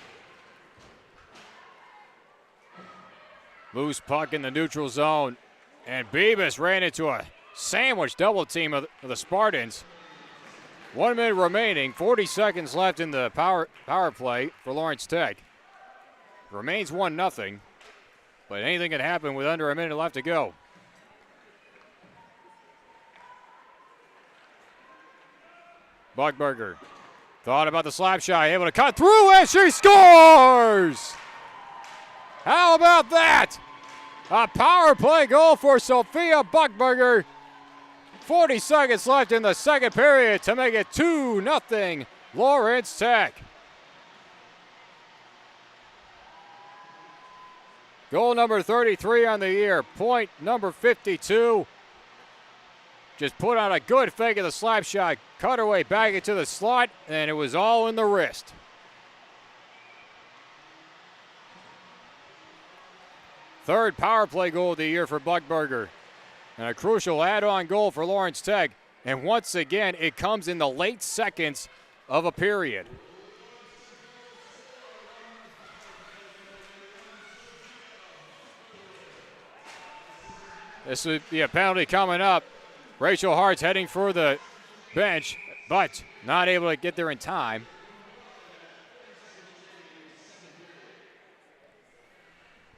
N: Loose puck in the neutral zone. And Bebas ran into a sandwich double team of the Spartans. 1 minute remaining, 40 seconds left in the power play for Lawrence Tech. Remains 1-0, but anything can happen with under a minute left to go. Buckberger Thought about the slap shot, able to cut through, and she scores! How about that? A power play goal for Sophia Buckberger. 40 seconds left in the second period to make it 2-0 Lawrence Tech. Goal number 33 on the year, point number 52. Just put on a good fake of the slap shot, cut her way back into the slot, and it was all in the wrist. Third power play goal of the year for Buckberger. And a crucial add-on goal for Lawrence Tech. And once again, it comes in the late seconds of a period. This would be a penalty coming up. Rachel Hart's heading for the bench, but not able to get there in time.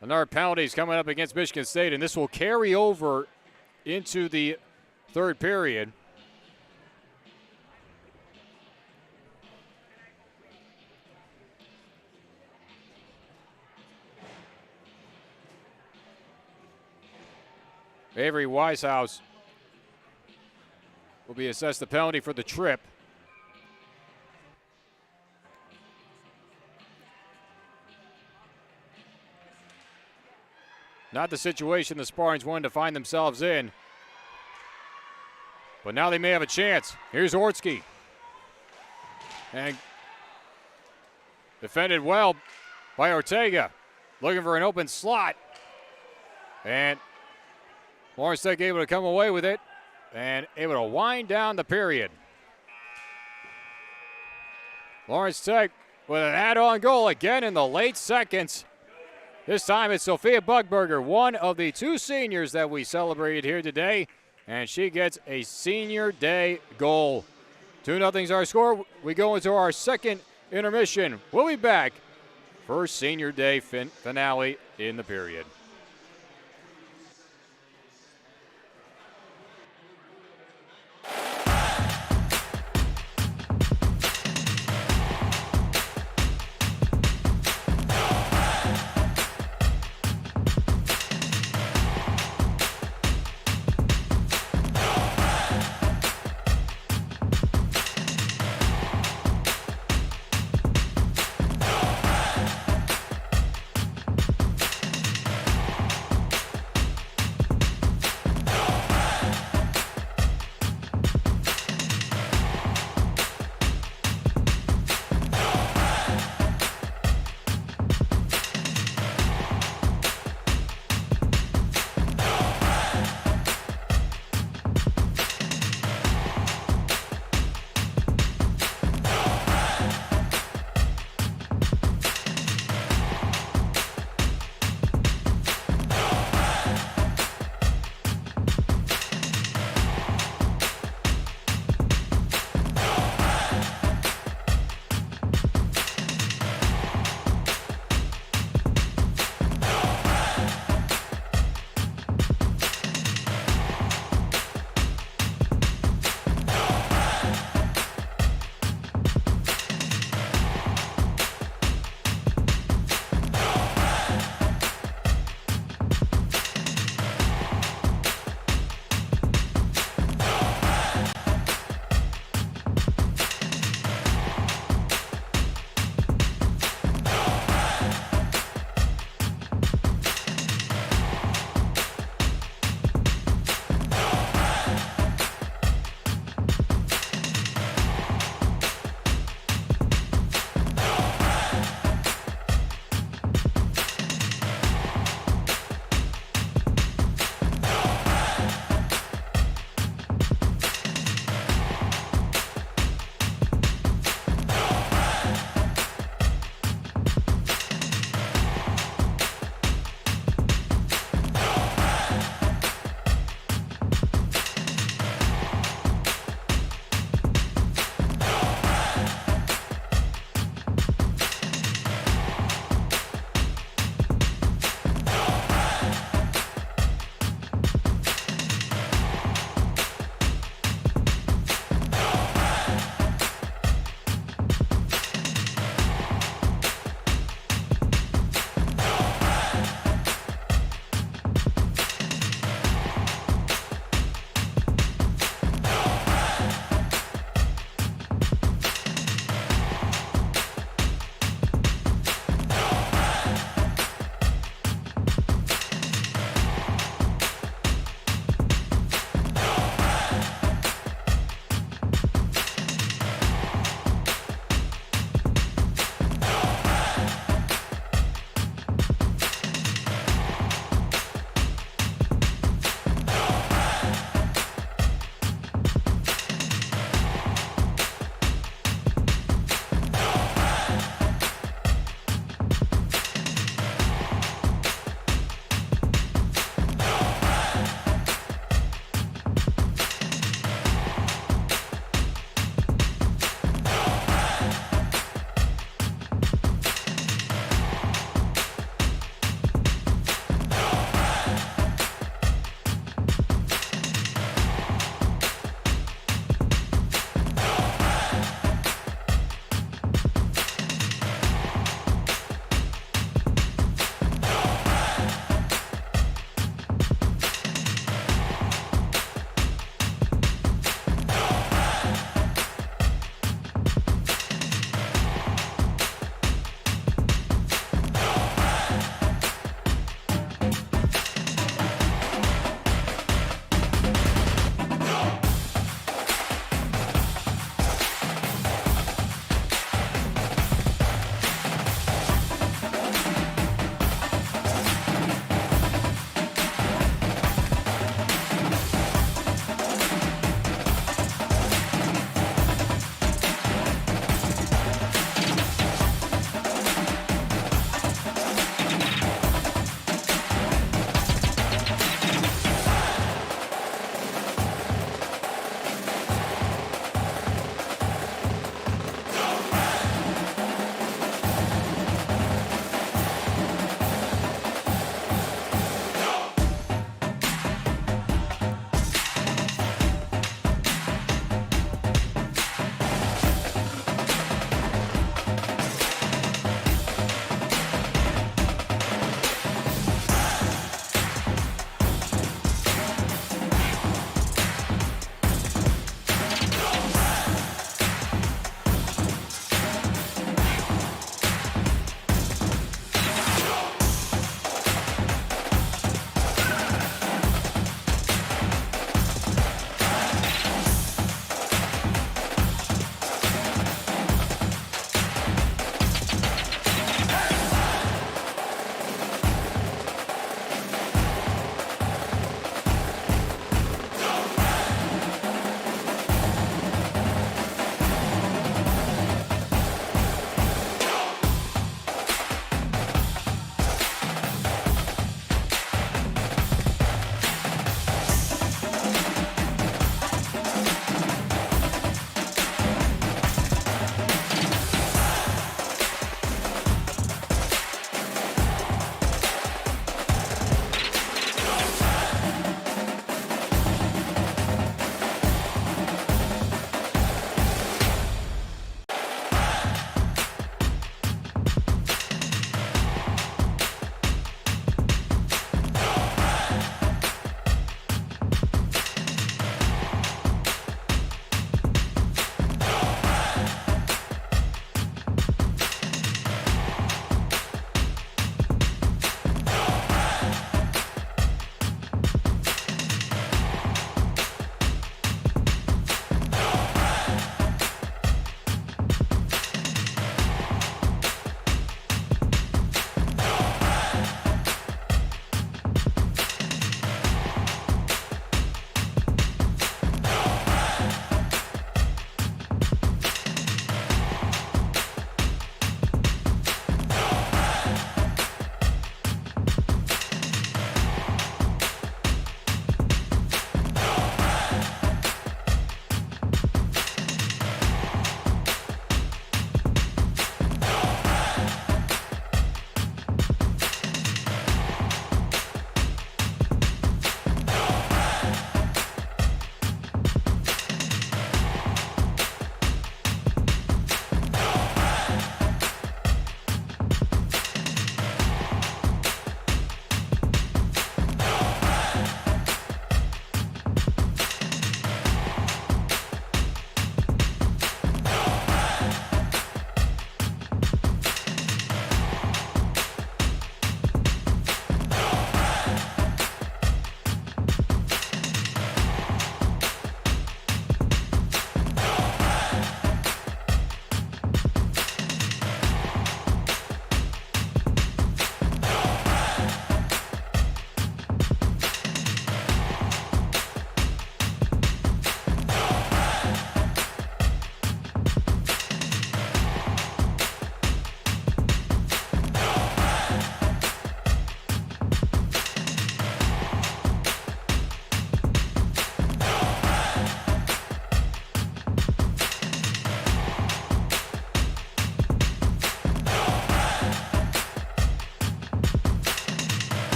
N: Another penalty is coming up against Michigan State, and this will carry over into the third period. Avery Wisehouse will be assessed the penalty for the trip. Not the situation the Spartans wanted to find themselves in. But now they may have a chance. Here's Ortsky. And defended well by Ortega. Looking for an open slot. And Lawrence Tech able to come away with it and able to wind down the period. Lawrence Tech with an add-on goal again in the late seconds. This time it's Sophia Buckberger, one of the two seniors that we celebrated here today, and she gets a senior day goal. 2-0 is our score. We go into our second intermission. We'll be back for senior day finale in the period.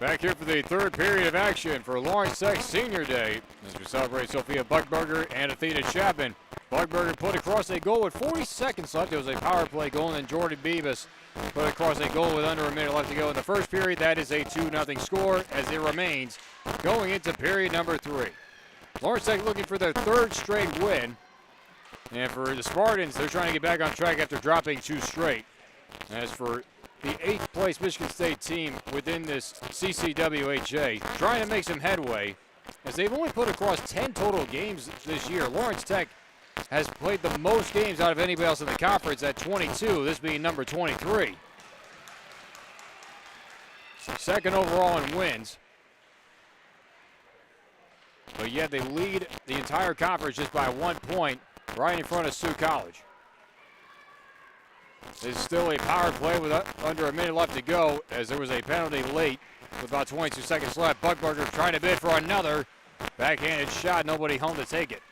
N: Back here for the third period of action for Lawrence Tech Senior Day as we celebrate Sophia Buckberger and Athena Chapman. Buckberger put across a goal with 40 seconds left. It was a power play goal, and then Jordan Beavis put across a goal with under a minute left to go in the first period. That is a 2-0 score as it remains going into period number 3. Lawrence Tech looking for their third straight win. And for the Spartans, they're trying to get back on track after dropping 2 straight. As for the 8th place Michigan State team within this CCWHA, trying to make some headway as they've only put across 10 total games this year. Lawrence Tech has played the most games out of anybody else in the conference at 22, this being number 23. Second overall in wins. But yet they lead the entire conference just by 1 point, right in front of Sioux College. There's still a power play with under a minute left to go as there was a penalty late with about 22 seconds left. Buckberger trying to bid for another backhanded shot. Nobody home to take it.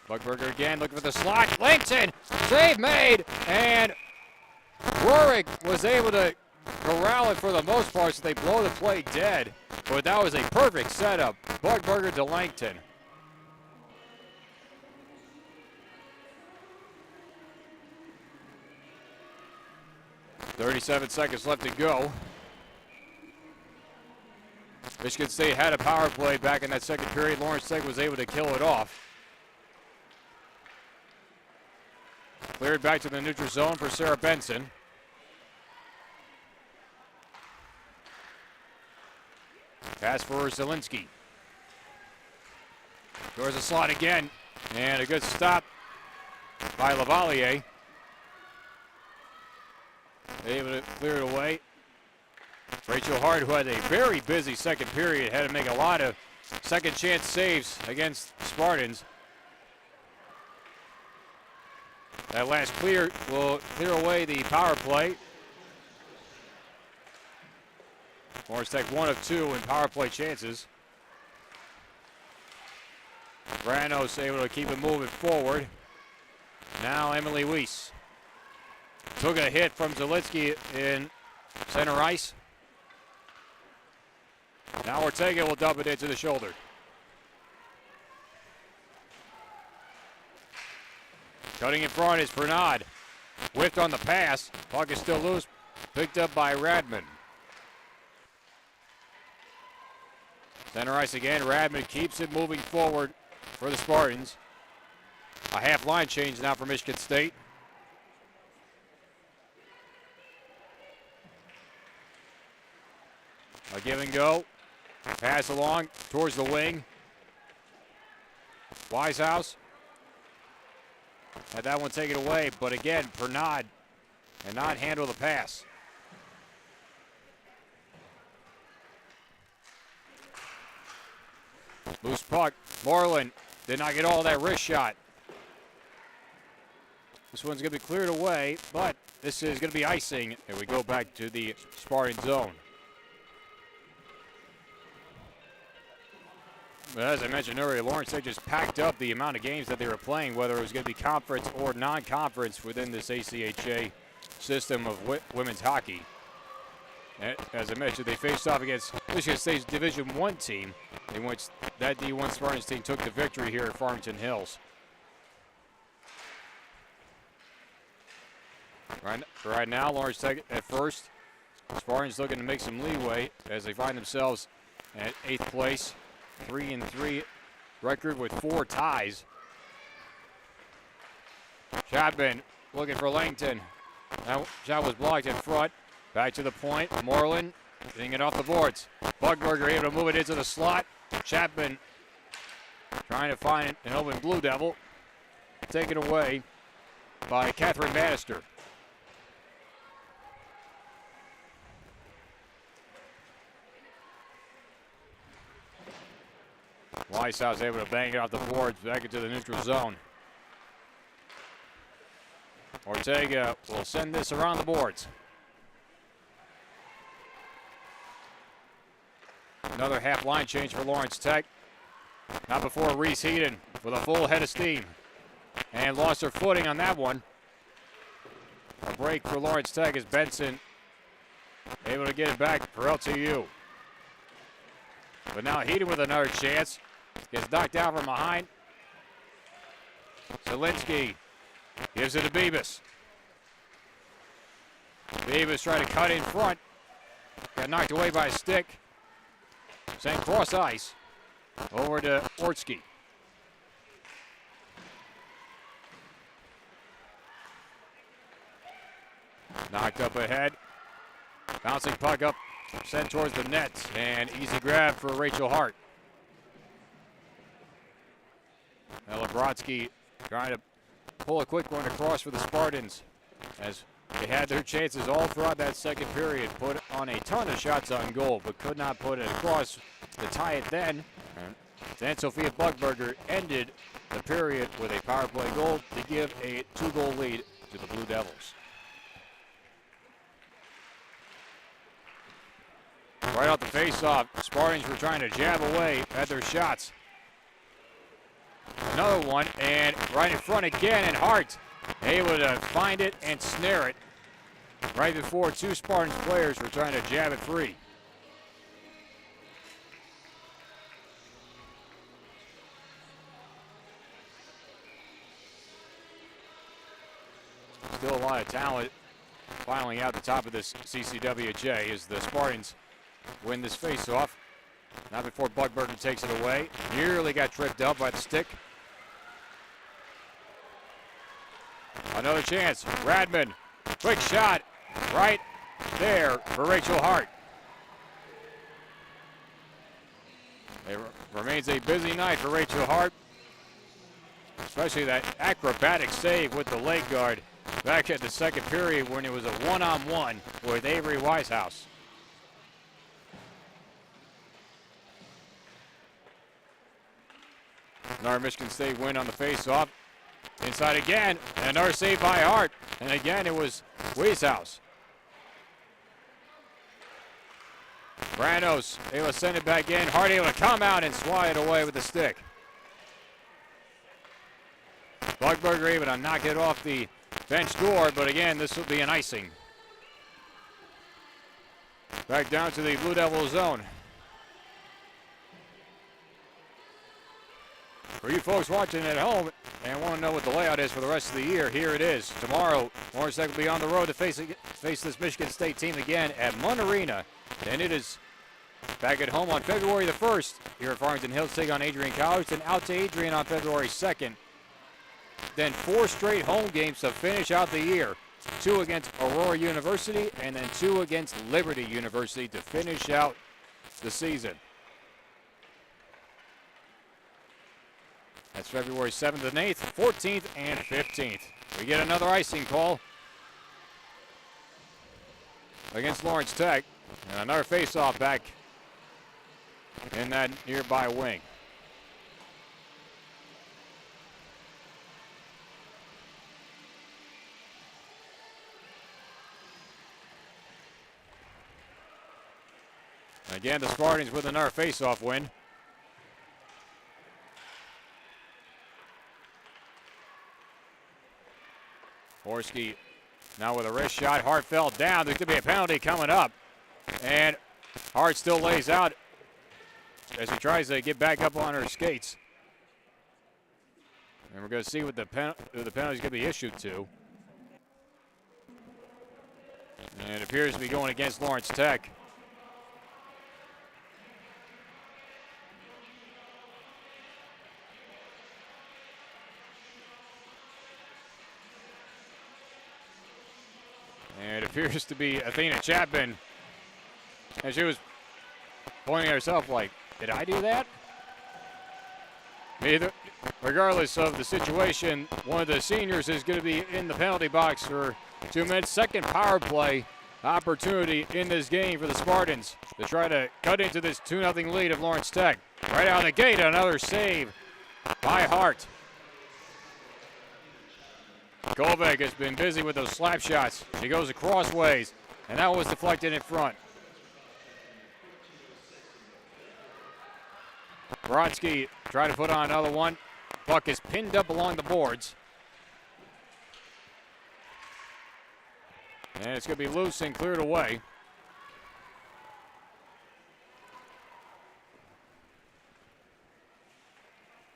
N: Buckberger again looking for the slot. Langton, save made, and Warwick was able to corral it for the most part, so they blow the play dead. But that was a perfect setup. Buckberger to Langton. 37 seconds left to go. Michigan State had a power play back in that second period. Lawrence Tech was able to kill it off. Cleared back to the neutral zone for Sarah Benson. Pass for Zielinski. Towards the slot again. And a good stop by Lavalier. Able to clear it away. Rachel Hart, who had a very busy second period, had to make a lot of second chance saves against Spartans. That last clear will clear away the power play. Lawrence Tech 1 of 2 in power play chances. Granos able to keep it moving forward. Now Emily Weiss. Took a hit from Zielinski in center ice. Now Ortega will dump it into the shoulder. Cutting in front is Bernard. Whipped on the pass. Puck is still loose. Picked up by Radman. Center ice again. Radman keeps it moving forward for the Spartans. A half line change now for Michigan State. A give and go. Pass along towards the wing. Wisehouse. Had that one taken away, but again, Bernard cannot handle the pass. Loose puck. Moreland did not get all that wrist shot. This one's going to be cleared away, but this is going to be icing, and we go back to the Spartan zone. But as I mentioned earlier, Lawrence Tech just packed up the amount of games that they were playing, whether it was going to be conference or non-conference within this ACHA system of women's hockey. As I mentioned, they faced off against Michigan State's Division I team, in which that D1 Spartans team took the victory here at Farmington Hills. Right now, Lawrence Tech at first. Spartans looking to make some leeway as they find themselves at 8th place. 3-3 record with 4 ties. Chapman looking for Langton. That shot was blocked in front. Back to the point. Moreland getting it off the boards. Buckberger able to move it into the slot. Chapman trying to find an open Blue Devil. Taken away by Catherine Bannister. Weishaus able to bang it off the boards back into the neutral zone. Ortega will send this around the boards. Another half line change for Lawrence Tech. Not before Reese Heaton with a full head of steam. And lost her footing on that one. A break for Lawrence Tech as Benson able to get it back for LTU. But now Heaton with another chance. Gets knocked out from behind. Zielinski gives it to Bebas. Bebas trying to cut in front. Got knocked away by a stick. Sent cross ice over to Ortsky. Knocked up ahead. Bouncing puck up, sent towards the net, and easy grab for Rachel Hart. Now Lebrodsky trying to pull a quick one across for the Spartans as they had their chances all throughout that second period. Put on a ton of shots on goal, but could not put it across to tie it then. And then Sophia Buckberger ended the period with a power play goal to give a 2-goal lead to the Blue Devils. Right off the face-off, Spartans were trying to jab away at their shots. Another one, and right in front again, and Hart able to find it and snare it right before two Spartans players were trying to jab it free. Still a lot of talent filing out the top of this CCWJ as the Spartans win this face-off. Now before Buckberger takes it away. Nearly got tripped up by the stick. Another chance. Radman. Quick shot. Right there for Rachel Hart. It remains a busy night for Rachel Hart. Especially that acrobatic save with the leg guard back at the second period when it was a one-on-one with Avery Wisehouse. Another Michigan State win on the face-off. Inside again, and another save by Hart. And again, it was Wieshouse. Branos able to send it back in. Hart able to come out and swat it away with the stick. Buckberger able to knock it off the bench door, but again, this will be an icing. Back down to the Blue Devil zone. For you folks watching at home and want to know what the layout is for the rest of the year, here it is. Tomorrow, Orange Tech will be on the road to face this Michigan State team again at Munn Arena. And it is back at home on February the 1st here at Farmington Hills, take on Adrian College, then out to Adrian on February 2nd. Then 4 straight home games to finish out the year. 2 against Aurora University and then 2 against Liberty University to finish out the season. That's February 7th and 8th, 14th and 15th. We get another icing call against Lawrence Tech. And another face-off back in that nearby wing. Again, the Spartans with another face-off win. Horsky now with a wrist shot. Hart fell down. There could be a penalty coming up. And Hart still lays out as he tries to get back up on her skates. And we're going to see what the penalty is going to be issued to. And it appears to be going against Lawrence Tech. And it appears to be Athena Chapman. And she was pointing at herself like, did I do that? Either, regardless of the situation, one of the seniors is going to be in the penalty box for 2 minutes. Second power play opportunity in this game for the Spartans to try to cut into this 2-0 lead of Lawrence Tech. Right out of the gate, another save by Hart. Kovac has been busy with those slap shots. She goes across ways, and that was deflected in front. Brodsky trying to put on another one. Puck is pinned up along the boards. And it's going to be loose and cleared away.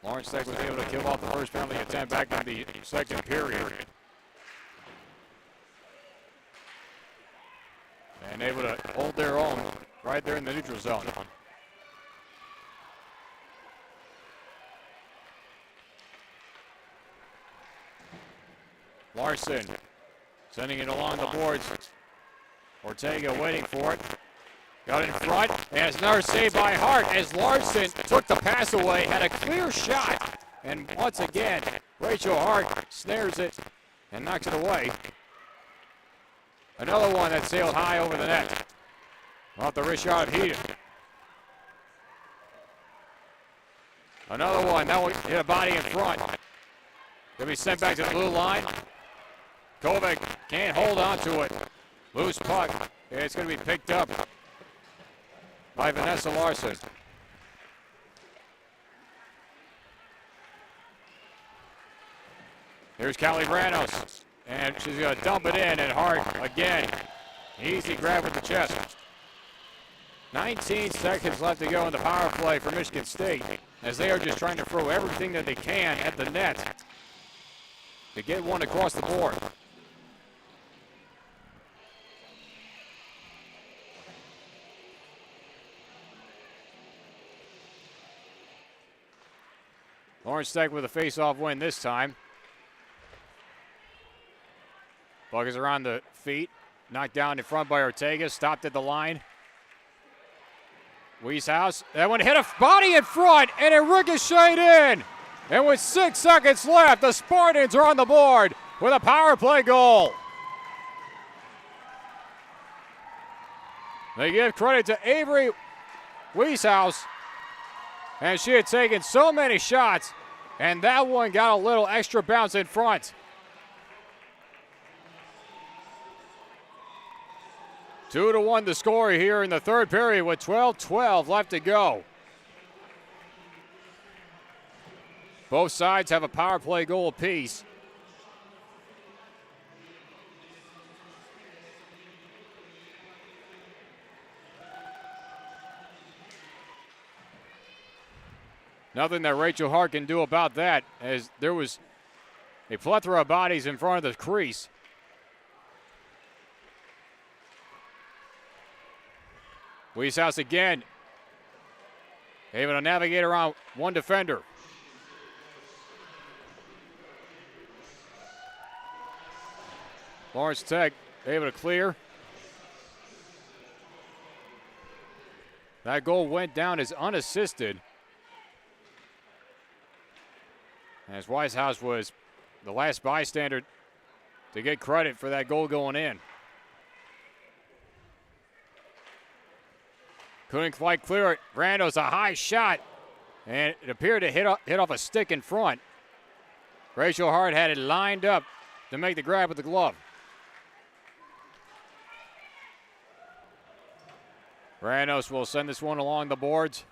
N: Lawrence Tech was able to kill off the first penalty attempt back in the second period. And able to hold their own right there in the neutral zone. Larson sending it along the boards. Ortega waiting for it. Got in front, and it's another save by Hart as Larson took the pass away, had a clear shot. And once again, Rachel Hart snares it and knocks it away. Another one that sailed high over the net. Off the wrist shot of Heaton. Another one, that one hit a body in front. Gonna be sent back to the blue line. Kovac can't hold on to it. Loose puck. It's gonna be picked up by Vanessa Larson. Here's Callie Branos, and she's gonna dump it in, and Hart again. Easy grab with the chest. 19 seconds left to go in the power play for Michigan State, as they are just trying to throw everything that they can at the net to get one across the board. Lawrence Tech with a face-off win this time. Puck is around the feet. Knocked down in front by Ortega. Stopped at the line. Wieshouse. That one hit a body in front, and it ricocheted in. And with 6 seconds left, the Spartans are on the board with a power play goal. They give credit to Avery Wieshouse. And she had taken so many shots, and that one got a little extra bounce in front. 2-1 the score here in the third period with 12:12 left to go. Both sides have a power play goal apiece. Nothing that Rachel Hart can do about that, as there was a plethora of bodies in front of the crease. Wieshouse again. Able to navigate around one defender. Lawrence Tech able to clear. That goal went down as unassisted, as Wieshouse was the last bystander to get credit for that goal going in. Couldn't quite clear it. Brando's a high shot, and it appeared to hit off a stick in front. Rachel Hart had it lined up to make the grab with the glove. Brandos will send this one along the boards.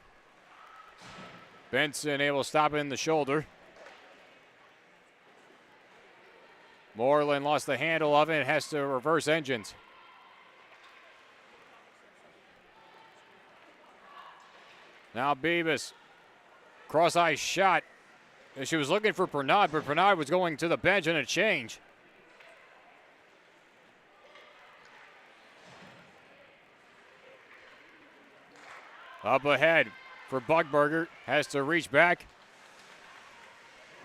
N: Benson able to stop it in the shoulder. Moreland lost the handle of it and has to reverse engines. Now Beavis, cross-ice shot. And she was looking for Pernod, but Pernod was going to the bench and a change. Up ahead for Buckberger, has to reach back.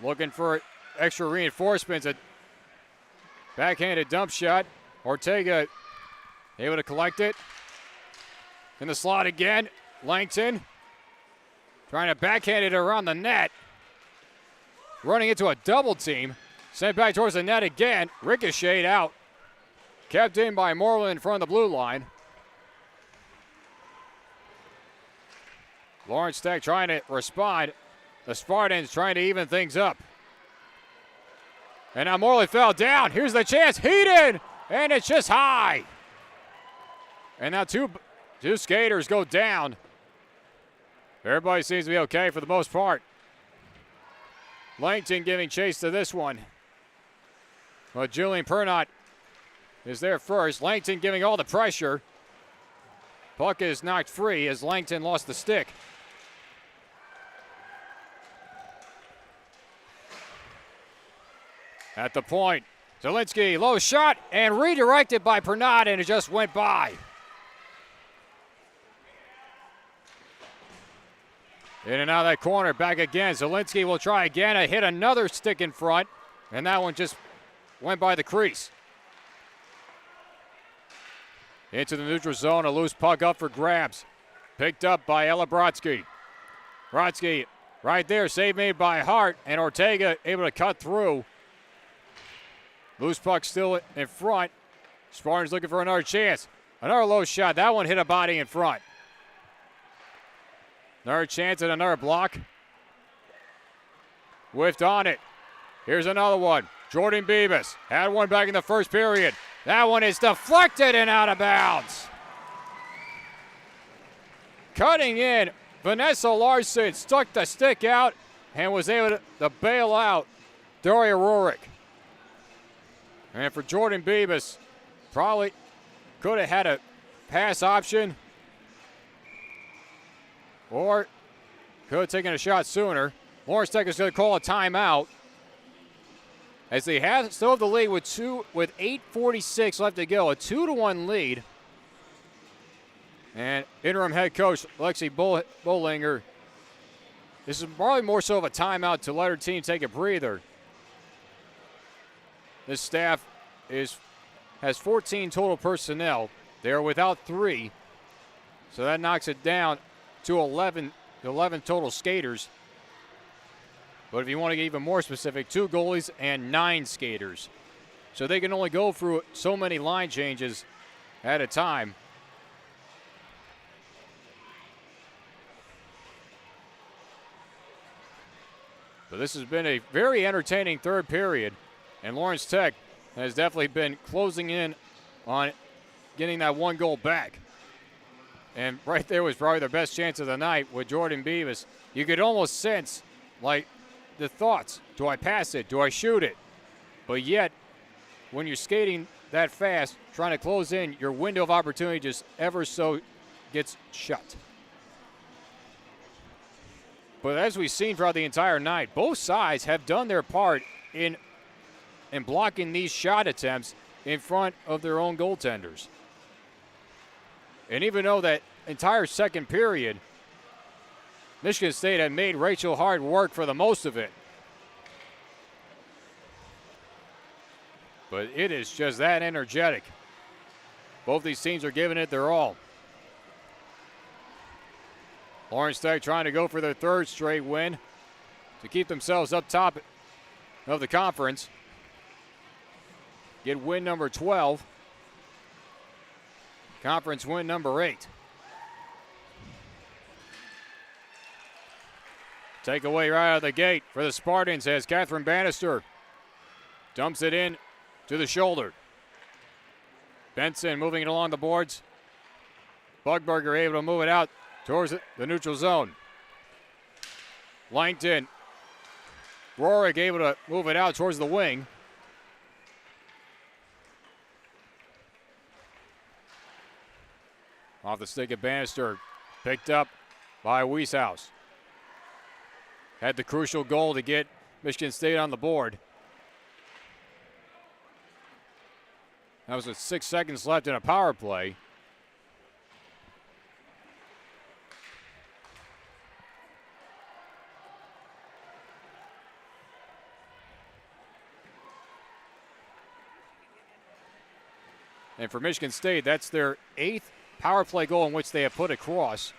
N: Looking for extra reinforcements. A backhanded dump shot. Ortega able to collect it. In the slot again, Langton trying to backhand it around the net. Running into a double team. Sent back towards the net again. Ricocheted out. Kept in by Moreland in front of the blue line. Lawrence Tech trying to respond. The Spartans trying to even things up. And now Moreland fell down. Here's the chance. Heaton! And it's just high. And now two skaters go down. Everybody seems to be okay for the most part. Langton giving chase to this one. But Julian Pernot is there first. Langton giving all the pressure. Puck is knocked free as Langton lost the stick. At the point, Zielinski, low shot, and redirected by Pernod, and it just went by. In and out of that corner, back again. Zielinski will try again, hit another stick in front, and that one just went by the crease. Into the neutral zone, a loose puck up for grabs. Picked up by Ella Brodsky. Brodsky right there, save made by Hart, and Ortega able to cut through. Loose puck still in front. Spartans looking for another chance. Another low shot. That one hit a body in front. Another chance at another block. Whiffed on it. Here's another one. Jordan Beebus had one back in the first period. That one is deflected and out of bounds. Cutting in, Vanessa Larson stuck the stick out and was able to bail out Daria Rorik. And for Jordan Beebus, probably could have had a pass option or could have taken a shot sooner. Lawrence Tech is going to call a timeout as they still have the lead with 8:46 left to go. A 2-1 lead. And interim head coach Lexi Bollinger, this is probably more so of a timeout to let her team take a breather. This staff has 14 total personnel. They are without 3, so that knocks it down to 11 total skaters. But if you want to get even more specific, 2 goalies and 9 skaters. So they can only go through so many line changes at a time. But this has been a very entertaining third period, and Lawrence Tech has definitely been closing in on getting that 1 goal back. And right there was probably their best chance of the night with Jordan Beebus. You could almost sense, like, the thoughts. Do I pass it? Do I shoot it? But yet, when you're skating that fast, trying to close in, your window of opportunity just ever so gets shut. But as we've seen throughout the entire night, both sides have done their part in blocking these shot attempts in front of their own goaltenders. And even though that entire second period, Michigan State had made Rachel Hart work for the most of it. But it is just that energetic. Both these teams are giving it their all. Lawrence Tech trying to go for their 3rd straight win to keep themselves up top of the conference. Get win number 12. Conference win number 8. Takeaway right out of the gate for the Spartans as Catherine Bannister dumps it in to the shoulder. Benson moving it along the boards. Bugberger able to move it out towards the neutral zone. Langton. Rorik able to move it out towards the wing. Off the stick of Bannister. Picked up by Wieshouse. Had the crucial goal to get Michigan State on the board. That was with 6 seconds left in a power play. And for Michigan State, that's their 8th power play goal in which they have put across.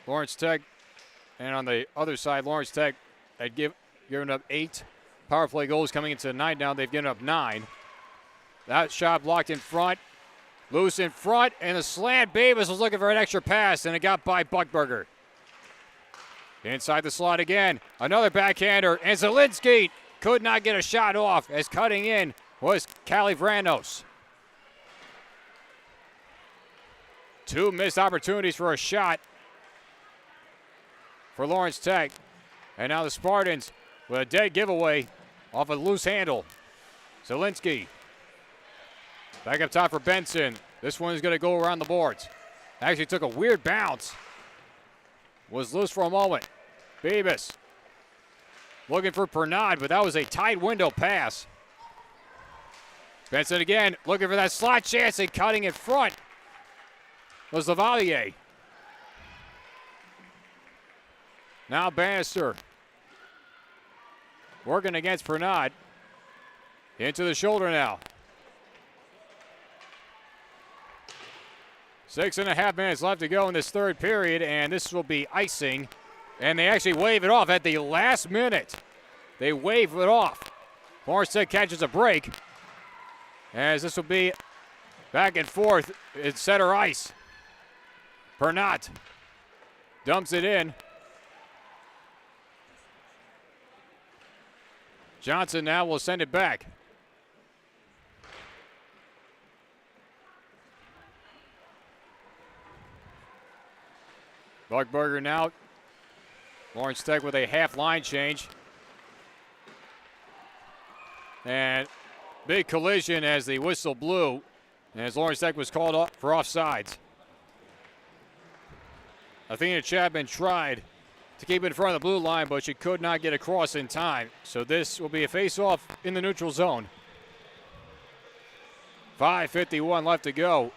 N: Lawrence Tech, and on the other side, Lawrence Tech had given up 8 power play goals coming into the night. Now they've given up 9. That shot blocked in front, loose in front, and the slant. Beebus was looking for an extra pass, and it got by Buckberger. Inside the slot again, another backhander, and Zielinski could not get a shot off as cutting in was Callie Vranos. 2 missed opportunities for a shot for Lawrence Tech. And now the Spartans with a dead giveaway off a loose handle. Zielinski. Back up top for Benson. This one is going to go around the boards. Actually took a weird bounce. Was loose for a moment. Beebus looking for Pernod, but that was a tight window pass. Benson again, looking for that slot chance and cutting in front was Lavalier. Now Bannister working against Pernod. Into the shoulder now. 6.5 minutes left to go in this third period, and this will be icing. And they actually wave it off at the last minute. They wave it off. Lawrence Tech catches a break, as this will be back and forth in center ice. Pernod dumps it in. Johnson now will send it back. Buckberger now. Lawrence Tech with a half line change. And big collision as the whistle blew, as Lawrence Tech was called up for offsides. Athena Chapman tried to keep in front of the blue line, but she could not get across in time. So this will be a face-off in the neutral zone. 5:51 left to go.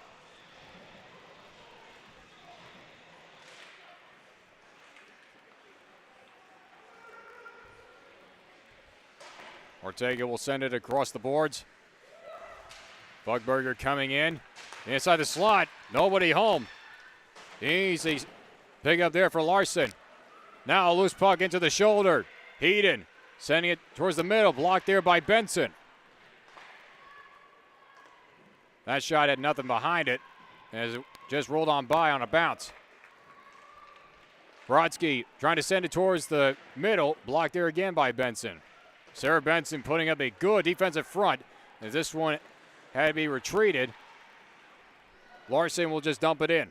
N: Ortega will send it across the boards. Buckberger coming in. Inside the slot. Nobody home. Easy pick up there for Larson. Now a loose puck into the shoulder. Heaton sending it towards the middle. Blocked there by Benson. That shot had nothing behind it, as it just rolled on by on a bounce. Brodsky trying to send it towards the middle. Blocked there again by Benson. Sarah Benson putting up a good defensive front, as this one had to be retreated. Larson will just dump it in.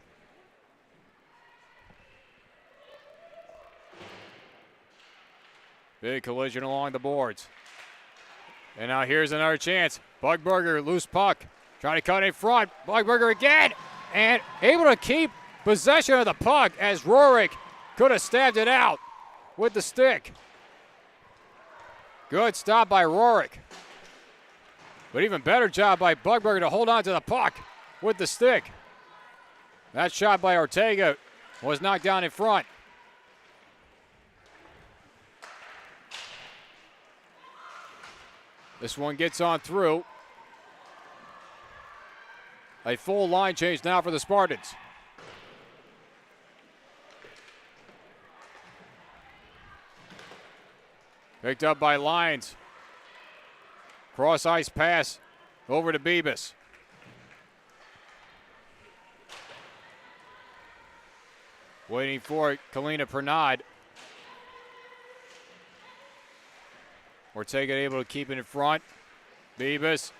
N: Big collision along the boards. And now here's another chance. Buckberger, loose puck. Trying to cut in front. Buckberger again. And able to keep possession of the puck, as Roerick could have stabbed it out with the stick. Good stop by Roerick. But even better job by Buckberger to hold on to the puck with the stick. That shot by Ortega was knocked down in front. This one gets on through. A full line change now for the Spartans. Picked up by Lyons. Cross ice pass over to Bebus. Waiting for it, Kalina Pernod. Ortega able to keep it in front. Bebus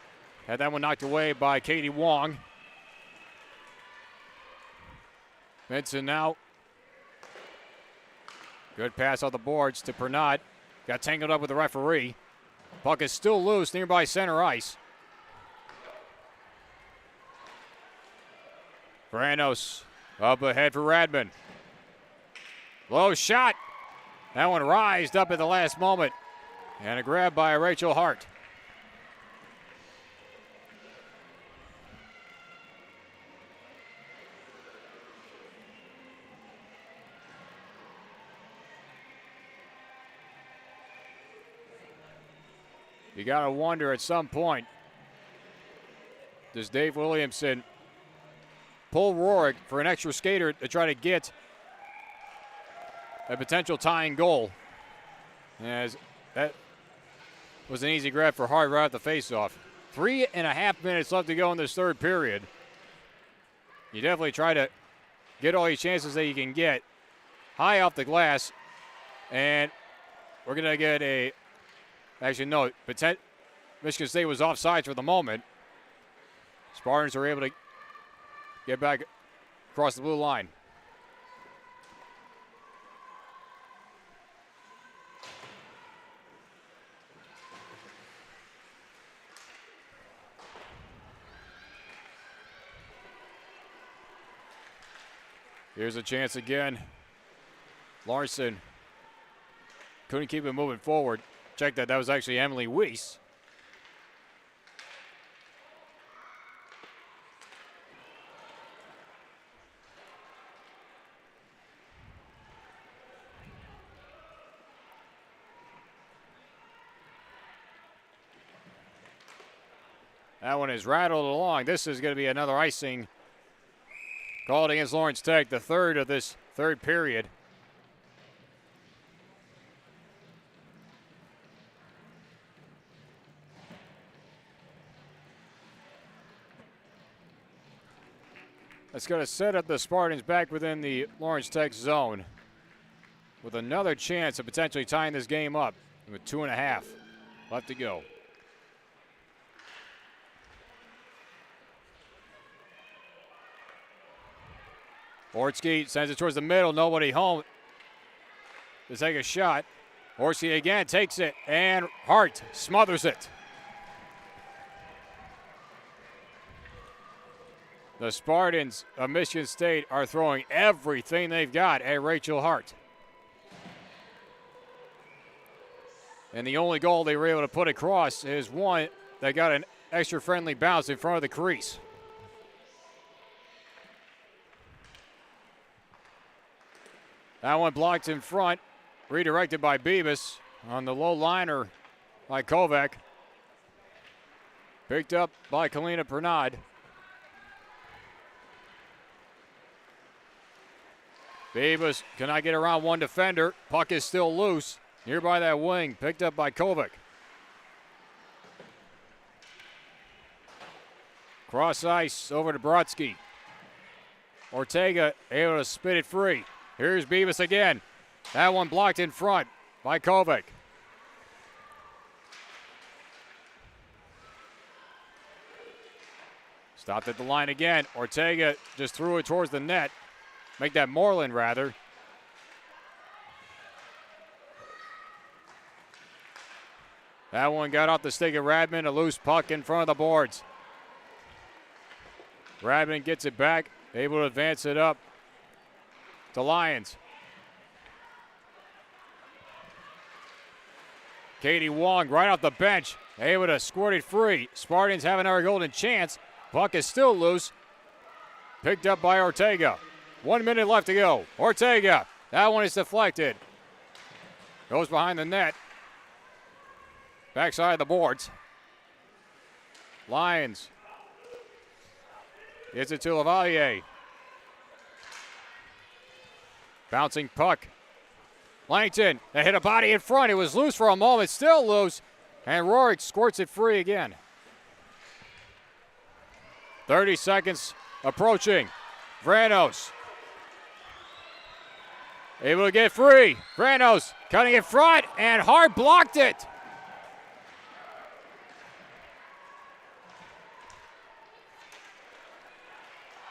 N: had that one knocked away by Katie Wong. Benson now. Good pass off the boards to Pernod. Got tangled up with the referee. Puck is still loose nearby center ice. Branos up ahead for Radman. Low shot. That one rised up at the last moment. And a grab by Rachel Hart. You got to wonder at some point, does Dave Williamson pull Roerick for an extra skater to try to get a potential tying goal? As that was an easy grab for Hart right at the faceoff. 3.5 minutes left to go in this third period. You definitely try to get all your chances that you can get high off the glass. And we're going to get a, actually no, Michigan State was offsides for the moment. Spartans are able to get back across the blue line. Here's a chance again. Larson couldn't keep it moving forward. Check that. That was actually Emily Weiss. That one is rattled along. This is going to be another icing called against Lawrence Tech, the third of this third period. That's going to set up the Spartans back within the Lawrence Tech zone with another chance of potentially tying this game up with 2.5 left to go. Ortsky sends it towards the middle, nobody home to take a shot. Ortsky again takes it, and Hart smothers it. The Spartans of Michigan State are throwing everything they've got at Rachel Hart. And the only goal they were able to put across is one that got an extra friendly bounce in front of the crease. That one blocked in front, redirected by Beavis on the low liner by Kovac. Picked up by Kalina Pernod. Beavis cannot get around one defender. Puck is still loose. Nearby that wing, picked up by Kovac. Cross ice over to Brodsky. Ortega able to spit it free. Here's Beavis again. That one blocked in front by Kovac. Stopped at the line again. Ortega just threw it towards the net. Make that Moreland, rather. That one got off the stick of Radman, a loose puck in front of the boards. Radman gets it back, able to advance it up to Lyons. Katie Wong right off the bench, able to squirt it free. Spartans have another golden chance. Puck is still loose. Picked up by Ortega. 1 minute left to go. Ortega, that one is deflected. Goes behind the net. Backside of the boards. Lyons. Gets it to Lavalier. Bouncing puck. Langton, they hit a body in front. It was loose for a moment, still loose. And Rorik squirts it free again. 30 seconds approaching. Vranos. Able to get free. Vranos cutting in front, and Hart blocked it.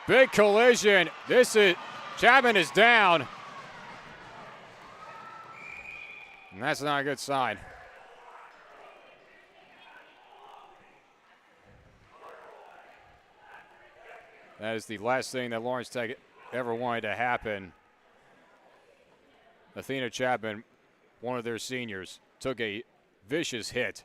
N: Big collision. Chapman is down. And that's not a good sign. That is the last thing that Lawrence Tech ever wanted to happen. Athena Chapman, one of their seniors, took a vicious hit.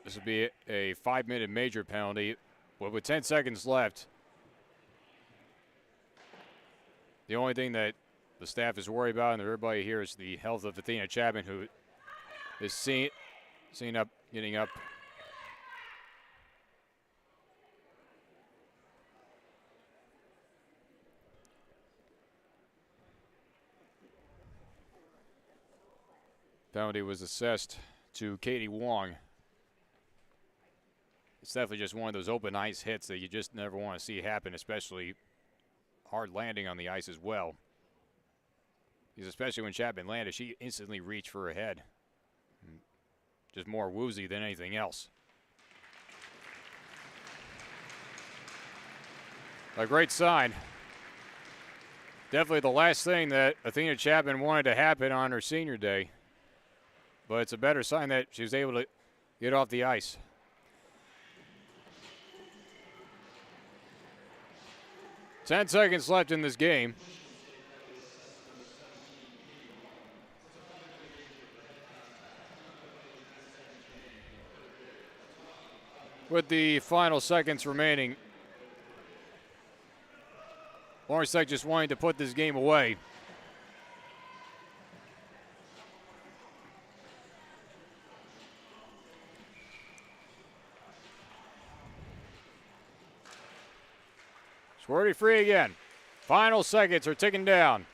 N: This will be a 5-minute major penalty. But with 10 seconds left, the only thing that the staff is worried about and everybody here is the health of Athena Chapman, who is getting up. Penalty was assessed to Katie Wong. It's definitely just one of those open ice hits that you just never want to see happen, especially hard landing on the ice as well. Because especially when Chapman landed, she instantly reached for her head. Just more woozy than anything else. A great sign. Definitely the last thing that Athena Chapman wanted to happen on her senior day. But it's a better sign that she was able to get off the ice. 10 seconds left in this game. With the final seconds remaining, Lawrence Tech just wanting to put this game away. Squirty free again. Final seconds are ticking down.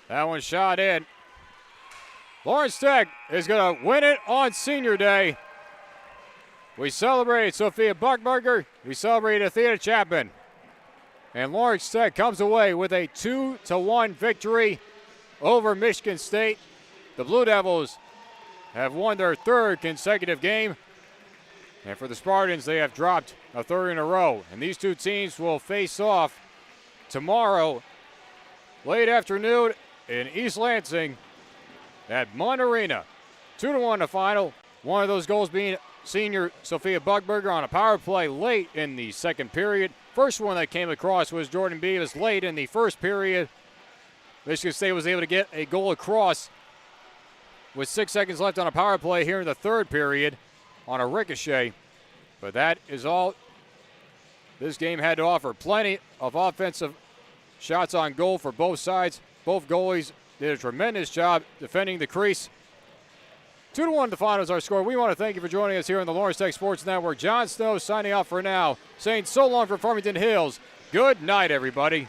N: That one shot in. Lawrence Tech is going to win it on Senior Day. We celebrate Sophia Buckberger. We celebrate Athena Chapman. And Lawrence Tech comes away with a 2-1 victory over Michigan State. The Blue Devils have won their third consecutive game. And for the Spartans, they have dropped a third in a row. And these two teams will face off tomorrow, late afternoon in East Lansing at Munn Arena. 2-1 the final. One of those goals being senior Sophia Buckberger on a power play late in the second period. First one that came across was Jordan Beavis late in the first period. Michigan State was able to get a goal across with 6 seconds left on a power play here in the third period on a ricochet. But that is all this game had to offer. Plenty of offensive shots on goal for both sides. Both goalies did a tremendous job defending the crease. 2-1 the final is our score. We want to thank you for joining us here on the Lawrence Tech Sports Network. John Snow signing off for now, saying so long for Farmington Hills. Good night, everybody.